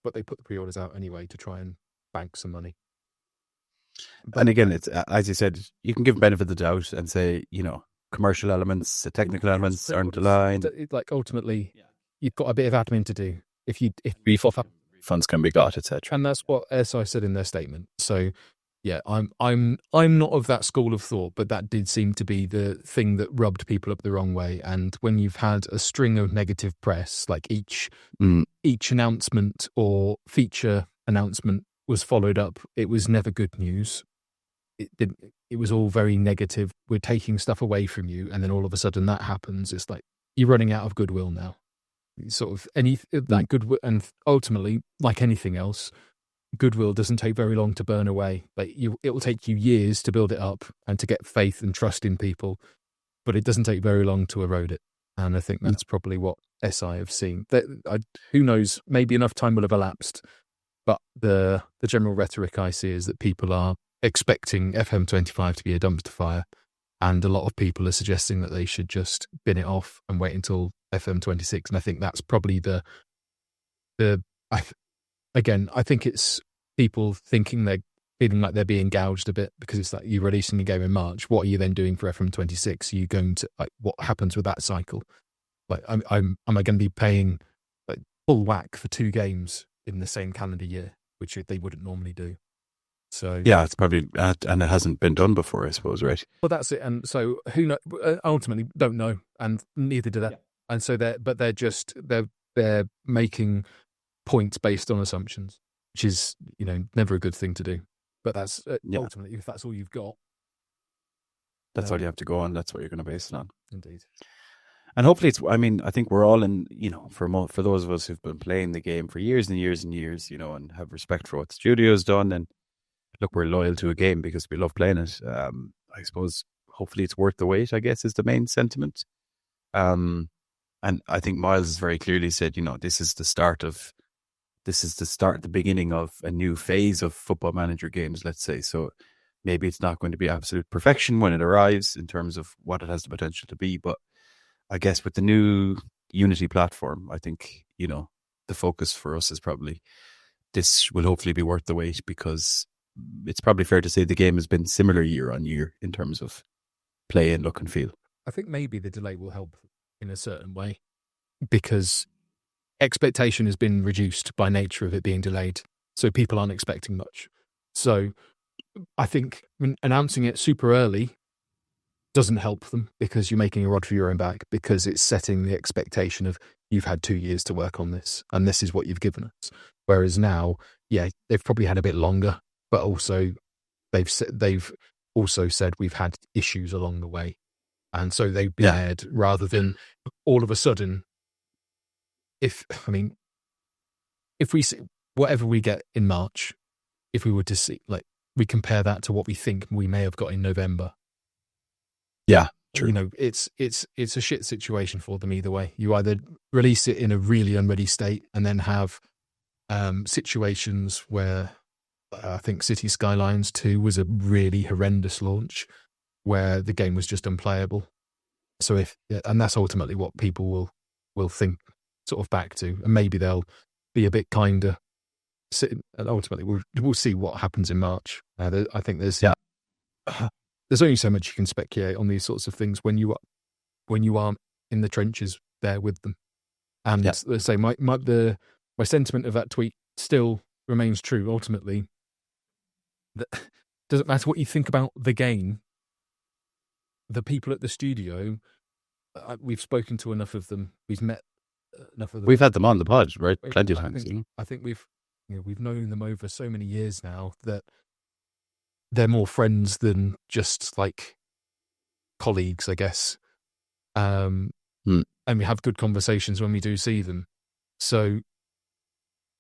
S2: but they put the pre-orders out anyway to try and bank some money.
S1: And again, it's as you said, you can give benefit of the doubt and say, commercial elements, the technical elements aren't aligned.
S2: Like ultimately, you've got a bit of admin to do. If
S1: Funds can be got, etc.
S2: And that's what SI said in their statement. So yeah, I'm not of that school of thought, but that did seem to be the thing that rubbed people up the wrong way. And when you've had a string of negative press, like each announcement or feature announcement was followed up, it was never good news. It was all very negative. We're taking stuff away from you, and then all of a sudden that happens. It's like you're running out of goodwill now. Sort of that goodwill, and ultimately, like anything else, goodwill doesn't take very long to burn away. Like it will take you years to build it up and to get faith and trust in people, but it doesn't take very long to erode it. And I think that's probably what SI have seen. Who knows? Maybe enough time will have elapsed, but the general rhetoric I see is that people are expecting FM25 to be a dumpster fire, and a lot of people are suggesting that they should just bin it off and wait until FM26. And I think that's probably I think it's people thinking they're feeling like they're being gouged a bit, because it's like you're releasing a game in March. What are you then doing for FM26? Are you going to, like, what happens with that cycle? Like, am I going to be paying like full whack for 2 games in the same calendar year, which they wouldn't normally do? So
S1: yeah, it's probably, and it hasn't been done before, I suppose, right?
S2: Well, that's it. And so who know? Ultimately, don't know, and neither do they. Yeah. And so they're making points based on assumptions, which is never a good thing to do. But that's ultimately, if that's all you've got,
S1: that's all you have to go on. That's what you're going to base it on.
S2: Indeed.
S1: And hopefully I think we're all in, for those of us who've been playing the game for years and years and years, and have respect for what the studio's done, and look, we're loyal to a game because we love playing it. I suppose hopefully it's worth the wait, I guess, is the main sentiment. And I think Miles has very clearly said, this is the beginning of a new phase of Football Manager games, let's say. So maybe it's not going to be absolute perfection when it arrives in terms of what it has the potential to be. But I guess with the new Unity platform, I think, the focus for us is probably this will hopefully be worth the wait, because it's probably fair to say the game has been similar year on year in terms of play and look and feel.
S2: I think maybe the delay will help in a certain way, because expectation has been reduced by nature of it being delayed. So people aren't expecting much. So I think announcing it super early doesn't help them, because you're making a rod for your own back, because it's setting the expectation of you've had 2 years to work on this and this is what you've given us. Whereas now, they've probably had a bit longer, but also they've also said we've had issues along the way. And so they've been aired rather than all of a sudden, if we see whatever we get in March, if we were to see, like, we compare that to what we think we may have got in November.
S1: Yeah, true.
S2: You know, it's a shit situation for them either way. You either release it in a really unready state and then have situations where I think City Skylines 2 was a really horrendous launch where the game was just unplayable. So and that's ultimately what people will think sort of back to, and maybe they'll be a bit kinder. And ultimately, we'll see what happens in March. I think there's only so much you can speculate on these sorts of things when you aren't in the trenches there with them. And let's say my sentiment of that tweet still remains true. Ultimately, that doesn't matter what you think about the game. The people at the studio, we've spoken to enough of them. We've met enough of them.
S1: We've had them on the pod, right? Plenty of times.
S2: I think we've known them over so many years now that they're more friends than just like colleagues, I guess. And we have good conversations when we do see them. So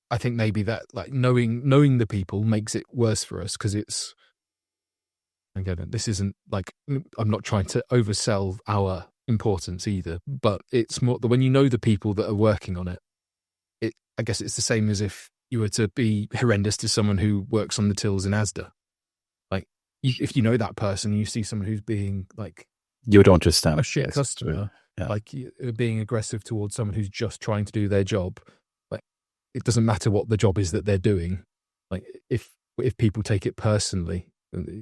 S2: I think maybe that, like, knowing the people makes it worse for us, because it's, again, this isn't like, I'm not trying to oversell our importance either, but it's more that when you know the people that are working on it, I guess it's the same as if you were to be horrendous to someone who works on the tills in Asda. Like, if you know that person, you see someone who's being like,
S1: you don't just stand
S2: a shit customer, like being aggressive towards someone who's just trying to do their job. Like, it doesn't matter what the job is that they're doing. Like, if people take it personally,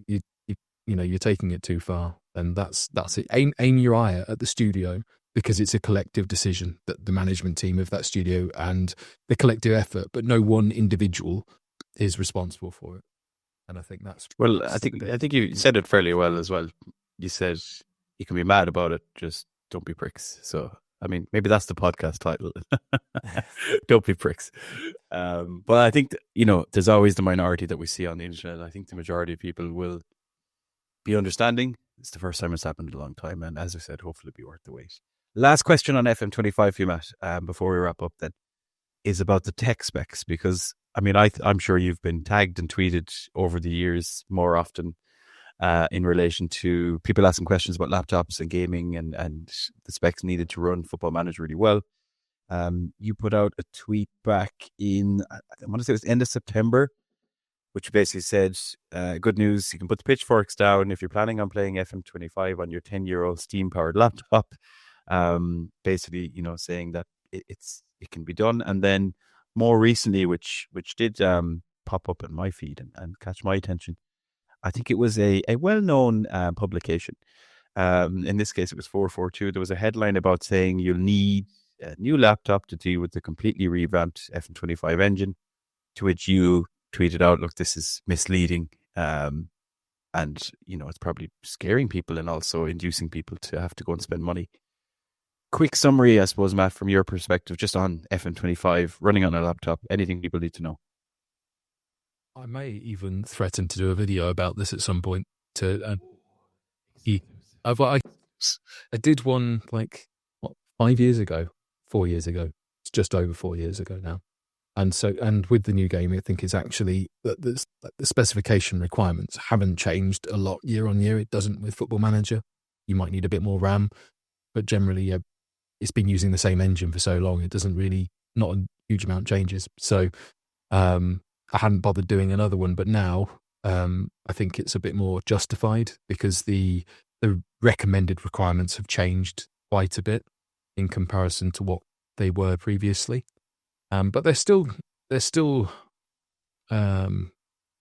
S2: you're taking it too far. And that's it. Aim your eye at the studio, because it's a collective decision, that the management team of that studio and the collective effort, but no one individual is responsible for it. And I think that's
S1: I think you said it fairly well as well. You said you can be mad about it, just don't be pricks. So, I mean, maybe that's the podcast title. Don't be pricks. But I think there's always the minority that we see on the internet. I think the majority of people will be understanding. It's the first time it's happened in a long time, and as I said, hopefully it'll be worth the wait. Last question on FM25 for you, Matt, before we wrap up then, is about the tech specs, because, I mean, I'm sure you've been tagged and tweeted over the years more often in relation to people asking questions about laptops and gaming and the specs needed to run Football Manager really well. You put out a tweet back in, I want to say it was end of September, which basically said, good news, you can put the pitchforks down if you're planning on playing FM25 on your 10-year-old Steam-powered laptop. Basically, saying that it can be done. And then more recently, which did pop up in my feed and catch my attention, I think it was a well-known publication. In this case, it was 442. There was a headline about saying you'll need a new laptop to deal with the completely revamped FM25 engine, to which you tweeted out, look, this is misleading. And, it's probably scaring people and also inducing people to have to go and spend money. Quick summary, I suppose, Matt, from your perspective, just on FM25 running on a laptop, anything people need to know.
S2: I may even threaten to do a video about this at some point. I did one 5 years ago, 4 years ago. It's just over 4 years ago now. And with the new game, I think it's actually that the specification requirements haven't changed a lot year on year. It doesn't with Football Manager. You might need a bit more RAM, but generally, it's been using the same engine for so long. It doesn't really, not a huge amount changes. So I hadn't bothered doing another one, but now I think it's a bit more justified, because the recommended requirements have changed quite a bit in comparison to what they were previously. But they're still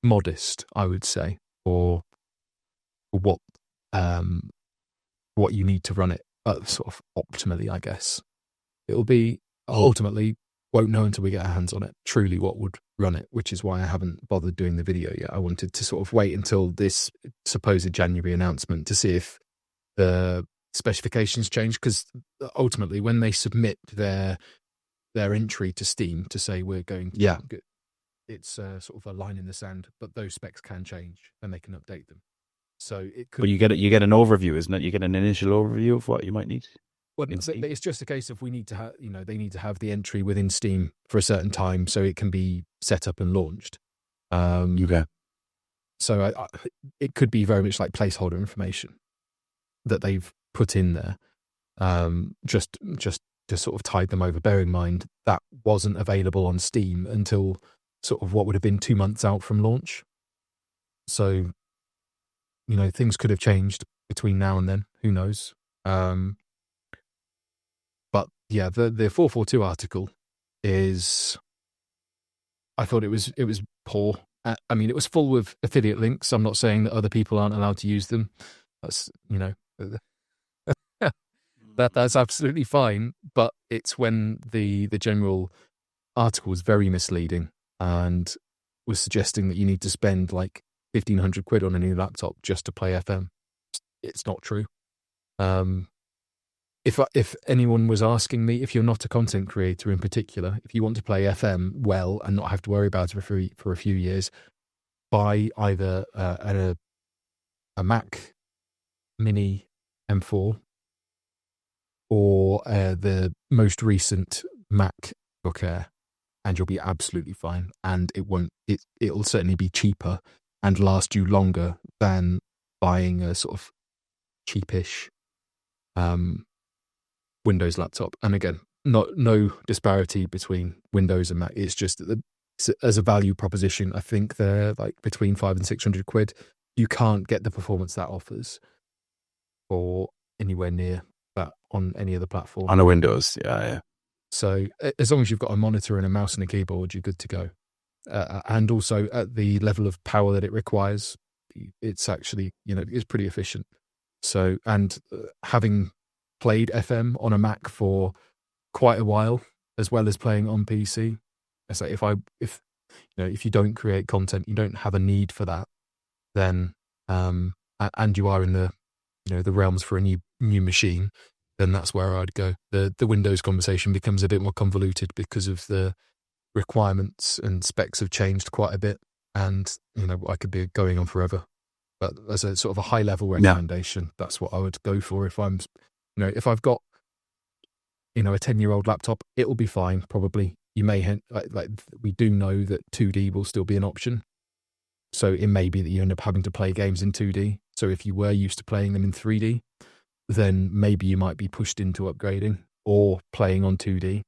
S2: modest, I would say, for what you need to run it sort of optimally, I guess. It'll be ultimately, won't know until we get our hands on it, truly what would run it, which is why I haven't bothered doing the video yet. I wanted to sort of wait until this supposed January announcement to see if the specifications change, because ultimately when they submit their entry to Steam to say we're going to, it's sort of a line in the sand, but those specs can change and they can update them. So it could.
S1: But you get an overview, isn't it? You get an initial overview of what you might need.
S2: Well, it's just a case of we need to have, they need to have the entry within Steam for a certain time so it can be set up and launched.
S1: Okay.
S2: So it could be very much like placeholder information that they've put in there, just to sort of tide them over. Bear in mind that wasn't available on Steam until sort of what would have been 2 months out from launch. So, things could have changed between now and then. Who knows? But yeah, the 442 article is, I thought it was poor. I mean, it was full with affiliate links. I'm not saying that other people aren't allowed to use them. That's that's absolutely fine. But it's when the general article was very misleading and was suggesting that you need to spend like 1,500 quid on a new laptop just to play FM. It's not true. If anyone was asking me, if you're not a content creator in particular, if you want to play FM well and not have to worry about it for a few years, buy either a Mac Mini M4 or the most recent MacBook Air, and you'll be absolutely fine. And it'll certainly be cheaper and last you longer than buying a sort of cheapish Windows laptop. And again, no disparity between Windows and Mac. It's just that as a value proposition, I think they're like between 500 and 600 quid. You can't get the performance that offers or anywhere near that on any other platform.
S1: On a Windows, yeah.
S2: So as long as you've got a monitor and a mouse and a keyboard, you're good to go. And also at the level of power that it requires, it's actually, it's pretty efficient. So, and having played FM on a Mac for quite a while, as well as playing on PC, it's like if you don't create content, you don't have a need for that, then and you are in the the realms for a new machine, then that's where I'd go. The Windows conversation becomes a bit more convoluted because of the requirements and specs have changed quite a bit, and I could be going on forever. But as a sort of a high level recommendation, that's what I would go for if I'm, if I've got, a 10-year-old laptop, it will be fine. Probably you may like we do know that 2D will still be an option. So it may be that you end up having to play games in 2D. So if you were used to playing them in 3D, then maybe you might be pushed into upgrading or playing on 2D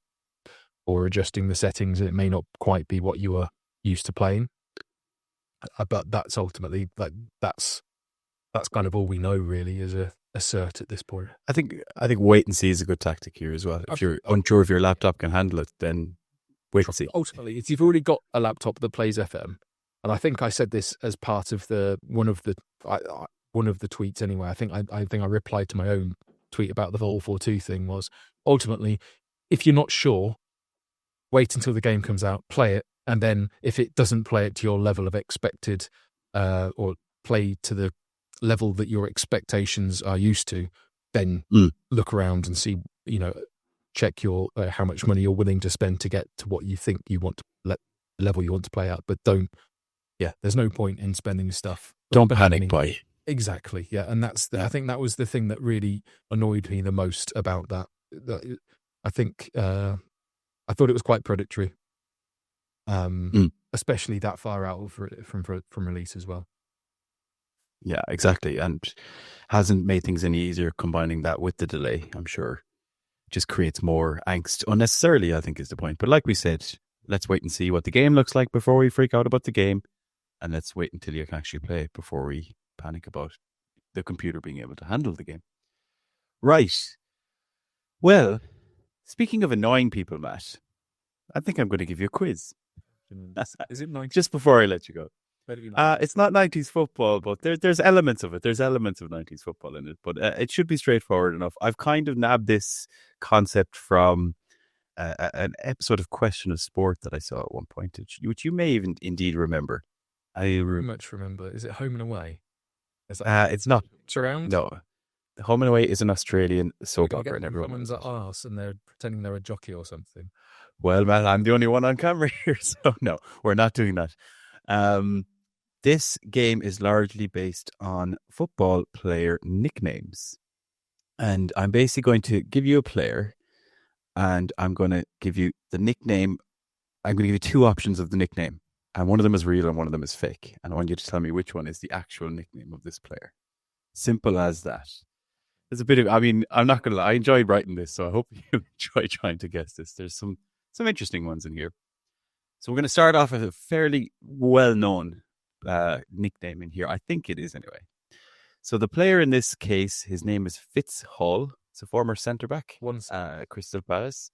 S2: or adjusting the settings. It may not quite be what you were used to playing. But that's ultimately that's kind of all we know really as a cert at this point.
S1: I think wait and see is a good tactic here as well. If you're unsure if your laptop can handle it, then wait and see.
S2: Ultimately, if you've already got a laptop that plays FM, and I think I said this as part of one of the tweets anyway. I think I replied to my own tweet about the 442 thing. Was ultimately, if you're not sure, wait until the game comes out, play it. And then if it doesn't play it to your level of expected or play to the level that your expectations are used to, then look around and see, check your how much money you're willing to spend to get to what you think you want to level you want to play at. But there's no point in spending stuff.
S1: Don't panic, boy.
S2: Exactly. Yeah. And I think that was the thing that really annoyed me the most about that. I think I thought it was quite predatory. Especially that far out from release as well.
S1: Yeah, exactly. And hasn't made things any easier combining that with the delay, I'm sure. Just creates more angst unnecessarily, I think is the point. But like we said, let's wait and see what the game looks like before we freak out about the game. And let's wait until you can actually play it before we panic about the computer being able to handle the game. Right. Well, speaking of annoying people, Matt, I think I'm going to give you a quiz.
S2: Is it 90s?
S1: Just before I let you go. It's not 90s football, but there's elements of it. There's elements of 90s football in it, but it should be straightforward enough. I've kind of nabbed this concept from an episode of Question of Sport that I saw at one point, which you may even indeed remember.
S2: I much remember. Is it Home and Away?
S1: It's not.
S2: Surround?
S1: No. Home and Away is an Australian soap opera, and everyone.
S2: Someone's at arse and they're pretending they're a jockey or something.
S1: Well, man, I'm the only one on camera here, so no, we're not doing that. This game is largely based on football player nicknames. And I'm basically going to give you a player, and I'm going to give you the nickname. I'm going to give you two options of the nickname, And one of them is real and one of them is fake. And I want you to tell me which one is the actual nickname of this player. Simple as that. There's a bit of, I mean, I'm not going to lie, I enjoyed writing this, so I hope you enjoy trying to guess this. There's some interesting ones in here. So we're going to start off with a fairly well-known nickname in here. I think it is anyway. So the player in this case, his name is Fitz Hall. It's a former centre-back, Crystal Palace.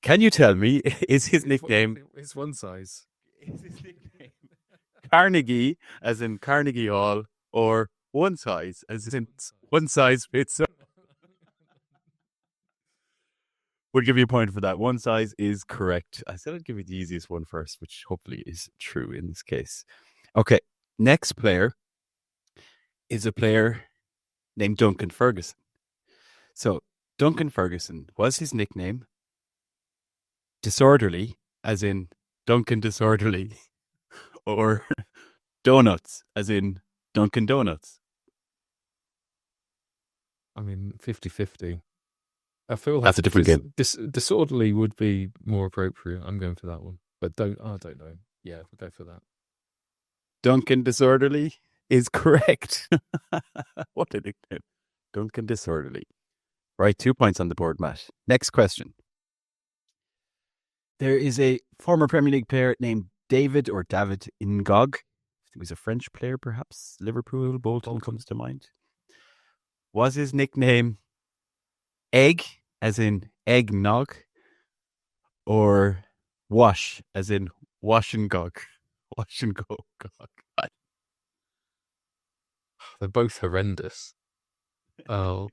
S1: Can you tell me, is his nickname...
S2: It's one size.
S1: Is his nickname Carnegie, as in Carnegie Hall, or one size, as in one size fits all? Would give you a point for that. One size is correct. I said I'd give you the easiest one first, which hopefully is true in this case. Okay, next player is a player named Duncan Ferguson. So Duncan Ferguson, was his nickname Disorderly, as in Duncan Disorderly, or Donuts, as in Dunkin' Donuts?
S2: I mean, 50-50. I feel like
S1: that's a different game.
S2: Disorderly would be more appropriate. I'm going for that one. But I don't know. Yeah, we'll go for that.
S1: Duncan Disorderly is correct. What a nickname. Duncan Disorderly. Right, 2 points on the board, Matt. Next question. There is a former Premier League player named David Ngog. He was a French player, perhaps. Liverpool, Bolton comes to mind. Was his nickname Egg, as in eggnog, or Wash, as in wash and gog? Wash and go. God.
S2: They're both horrendous. Oh.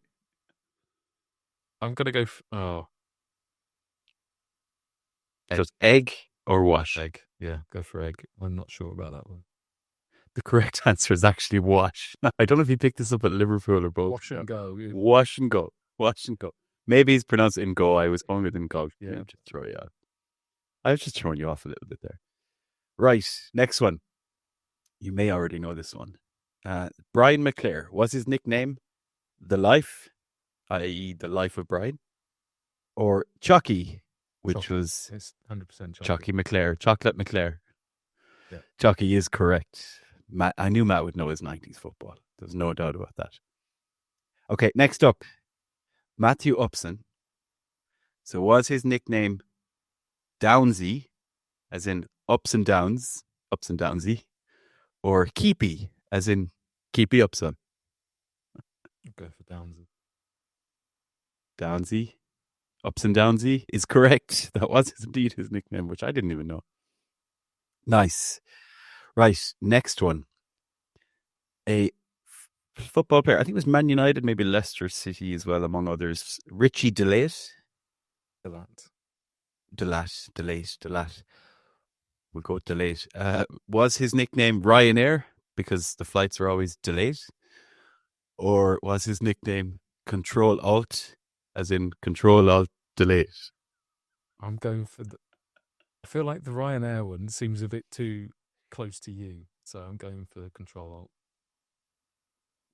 S2: I'm going to go...
S1: Just egg or wash?
S2: Egg. Yeah, go for egg. I'm not sure about that one.
S1: The correct answer is actually wash. I don't know if you picked this up at Liverpool or both.
S2: Wash and go. Yeah.
S1: Wash and go. Wash and go. Maybe he's pronounced it in go. I was going with in go.
S2: Yeah.
S1: I was just throwing you off a little bit there. Right. Next one. You may already know this one. Brian McClare. Was his nickname The Life, i.e. The Life of Brian? Or Chucky, which was...
S2: It's 100%
S1: Chucky McClare. Chocolate McClare.
S2: Yeah.
S1: Chucky is correct. Matt, I knew Matt would know his 90s football. There's no doubt about that. Okay, next up. Matthew Upson. So was his nickname Downsy, as in ups and downs, ups and downsy, or Keepy, as in Keepy Upson?
S2: Go for Downsy.
S1: Downsy, ups and downsy is correct. That was indeed his nickname, which I didn't even know. Nice. Right, next one. A football player, I think it was Man United, maybe Leicester City as well, among others. Richie DeLate. DeLate. We'll go with DeLate. Was his nickname Ryanair because the flights are always delayed? Or was his nickname Control Alt, as in Control Alt Delete?
S2: I'm going for I feel like the Ryanair one seems a bit too close to you, so I'm going for Control Alt.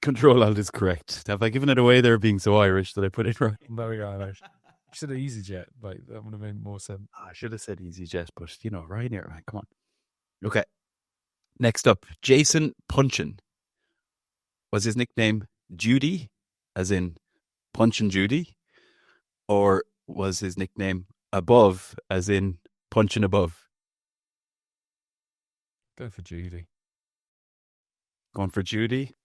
S1: Control Alt is correct. Have I given it away there being so Irish that I put it right?
S2: I'm very Irish. You said EasyJet, like that would have made more sense.
S1: I should have said EasyJet, but Ryanair, man, come on. Okay. Next up, Jason Punchin. Was his nickname Judy, as in Punch and Judy? Or was his nickname Above, as in Punch and Above?
S2: Go for Judy.
S1: Going for Judy?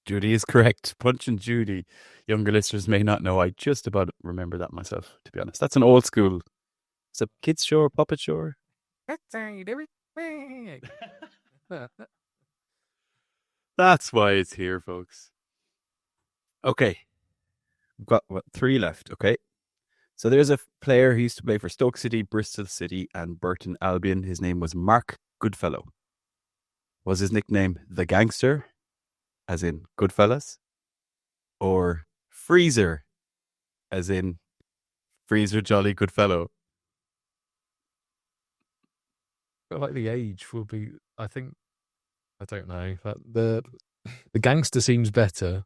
S1: Judy is correct. Punch and Judy. Younger listeners may not know. I just about remember that myself, to be honest. That's an old school. It's a kids show or puppet show. That's why it's here, folks. Okay. We've got 3 left, okay? So there's a player who used to play for Stoke City, Bristol City, and Burton Albion. His name was Mark Goodfellow. Was his nickname The Gangster, as in Goodfellas? Or Freezer, as in Freezer Jolly Goodfellow?
S2: I feel like the age will be, I don't know. The Gangster seems better,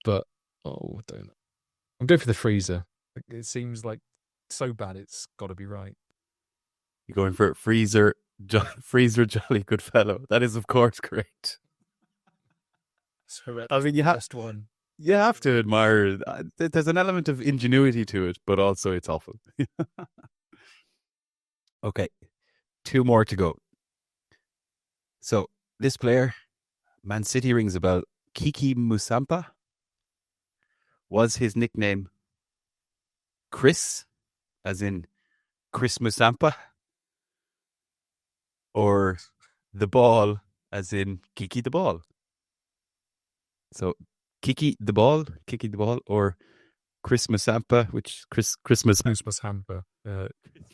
S2: but, I don't know. I'm going for the Freezer. It seems like so bad it's got to be right.
S1: You're going for Freezer, Freezer Jolly Good Fellow. That is, of course, correct.
S2: So
S1: I mean,
S2: one.
S1: you have to admire. There's an element of ingenuity to it, but also it's awful. Okay, 2 more to go. So this player, Man City rings a bell. Kiki Musampa. Was his nickname Chris, as in Chris Musampa, or the ball, as in Kiki the ball? So Kiki the ball, or Chris Musampa, which Christmas
S2: Hamper.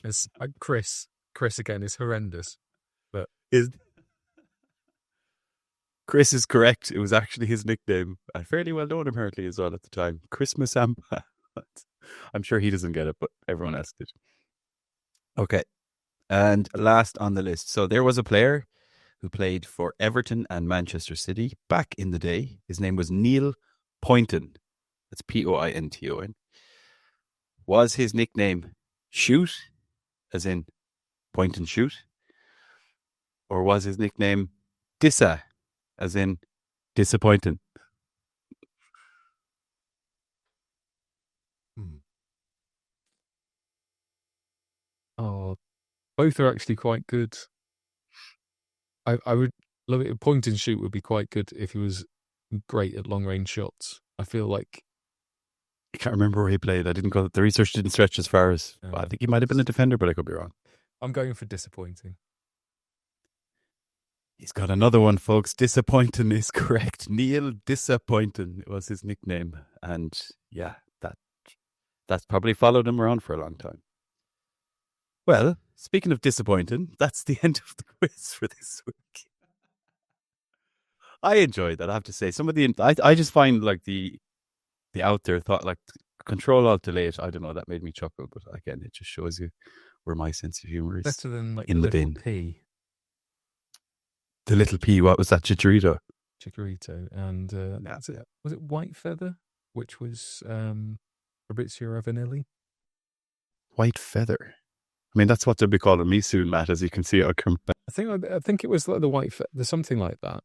S2: It's Chris. Chris again is horrendous. But
S1: is Chris is correct. It was actually his nickname, and fairly well known apparently as well at the time. Chris Musampa. I'm sure he doesn't get it, but everyone else did. Okay. And last on the list. So there was a player who played for Everton and Manchester City back in the day. His name was Neil Pointon. That's Pointon. Was his nickname Shoot, as in point and shoot? Or was his nickname Dissa, as in disappointing?
S2: Oh, both are actually quite good. I would love it. Point and shoot would be quite good if he was great at long range shots. I feel like
S1: I can't remember where he played. The research didn't stretch as far as. I think he might have been a defender, but I could be wrong.
S2: I'm going for disappointing.
S1: He's got another one, folks. Disappointing is correct. Neil Disappointing was his nickname, and yeah, that's probably followed him around for a long time. Well, speaking of disappointing, that's the end of the quiz for this week. I enjoyed that, I have to say. Some of the I just find like the out there thought, like Control Alt Delete. I don't know, that made me chuckle, but again, it just shows you where my sense of humor is.
S2: Better than like
S1: in the
S2: little
S1: bin.
S2: P.
S1: The little P. What was that? Chicharito.
S2: And was it White Feather, which was Fabrizio Ravanelli?
S1: White Feather. I mean, that's what they'll be calling me soon, Matt, as you can see. I
S2: think it was like the White Feather, something like that.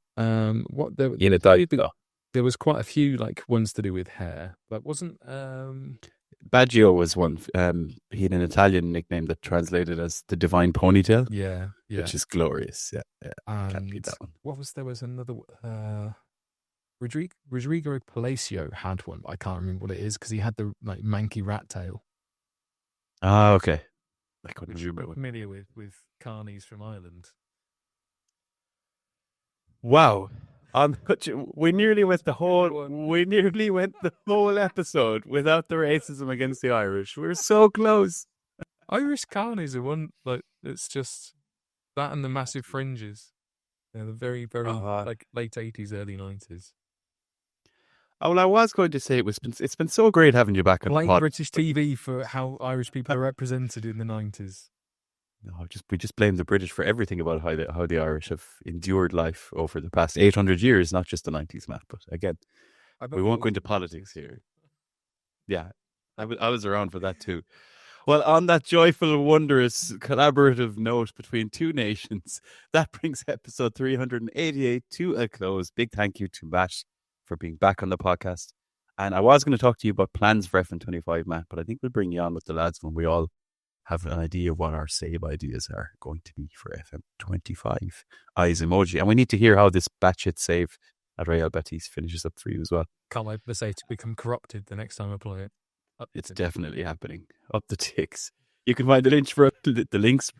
S2: There was quite a few like ones to do with hair, but wasn't
S1: Baggio was one. He had an Italian nickname that translated as the Divine Ponytail.
S2: Yeah,
S1: which is glorious. Yeah.
S2: Can't beat that one. There was another. Rodrigo Palacio had one, but I can't remember what it is because he had the like manky rat tail.
S1: Ah, okay. I couldn't remember.
S2: Familiar with carnies from Ireland.
S1: Wow. We nearly went the whole episode without the racism against the Irish. We were so close.
S2: Irish carnies are one like it's just that and the massive fringes. They're the very, very like late 80s, early 90s.
S1: Oh, well, I was going to say it's been so great having you back on the pod.
S2: British TV for how Irish people are represented in the 90s.
S1: No, we just blame the British for everything about how the Irish have endured life over the past 800 years, not just the 90s, Matt. But again, we won't go into politics here. Yeah, I was around for that too. Well, on that joyful, wondrous, collaborative note between two nations, that brings episode 388 to a close. Big thank you to Matt for being back on the podcast. And I was going to talk to you about plans for FM25, Matt, but I think we'll bring you on with the lads when we all have an idea of what our save ideas are going to be for FM25. Eyes emoji. And we need to hear how this batshit save at Real Betis finishes up for you as well.
S2: Can't wait to say to become corrupted the next time I play it.
S1: It's definitely happening. Up the ticks. You can find the links for the links.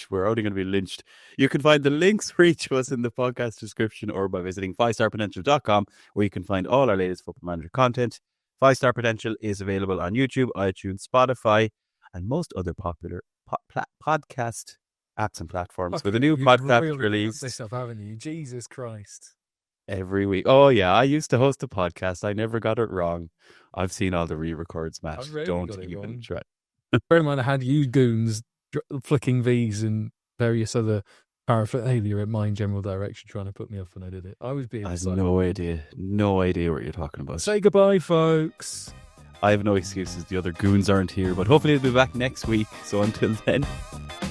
S1: We're only going to be lynched. You can find the links for each of us in the podcast description or by visiting 5starpotential.com, where you can find all our latest Football Manager content. 5-Star Potential is available on YouTube, iTunes, Spotify, and most other popular podcast apps and platforms. With a new podcast released.
S2: This stuff, haven't you? Jesus Christ.
S1: Every week. Oh, yeah. I used to host a podcast. I never got it wrong. I've seen all the re-records, Matt. Don't even try.
S2: Bear in mind, I had you goons flicking V's and various other paraphernalia in my general direction trying to put me off when I did it. I was being
S1: I have no idea what you're talking about.
S2: Say goodbye, folks.
S1: I have no excuses. The other goons aren't here, but hopefully they'll be back next week. So until then,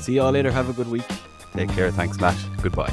S1: see you all later. Have a good week. Take care. Thanks, Matt. Goodbye.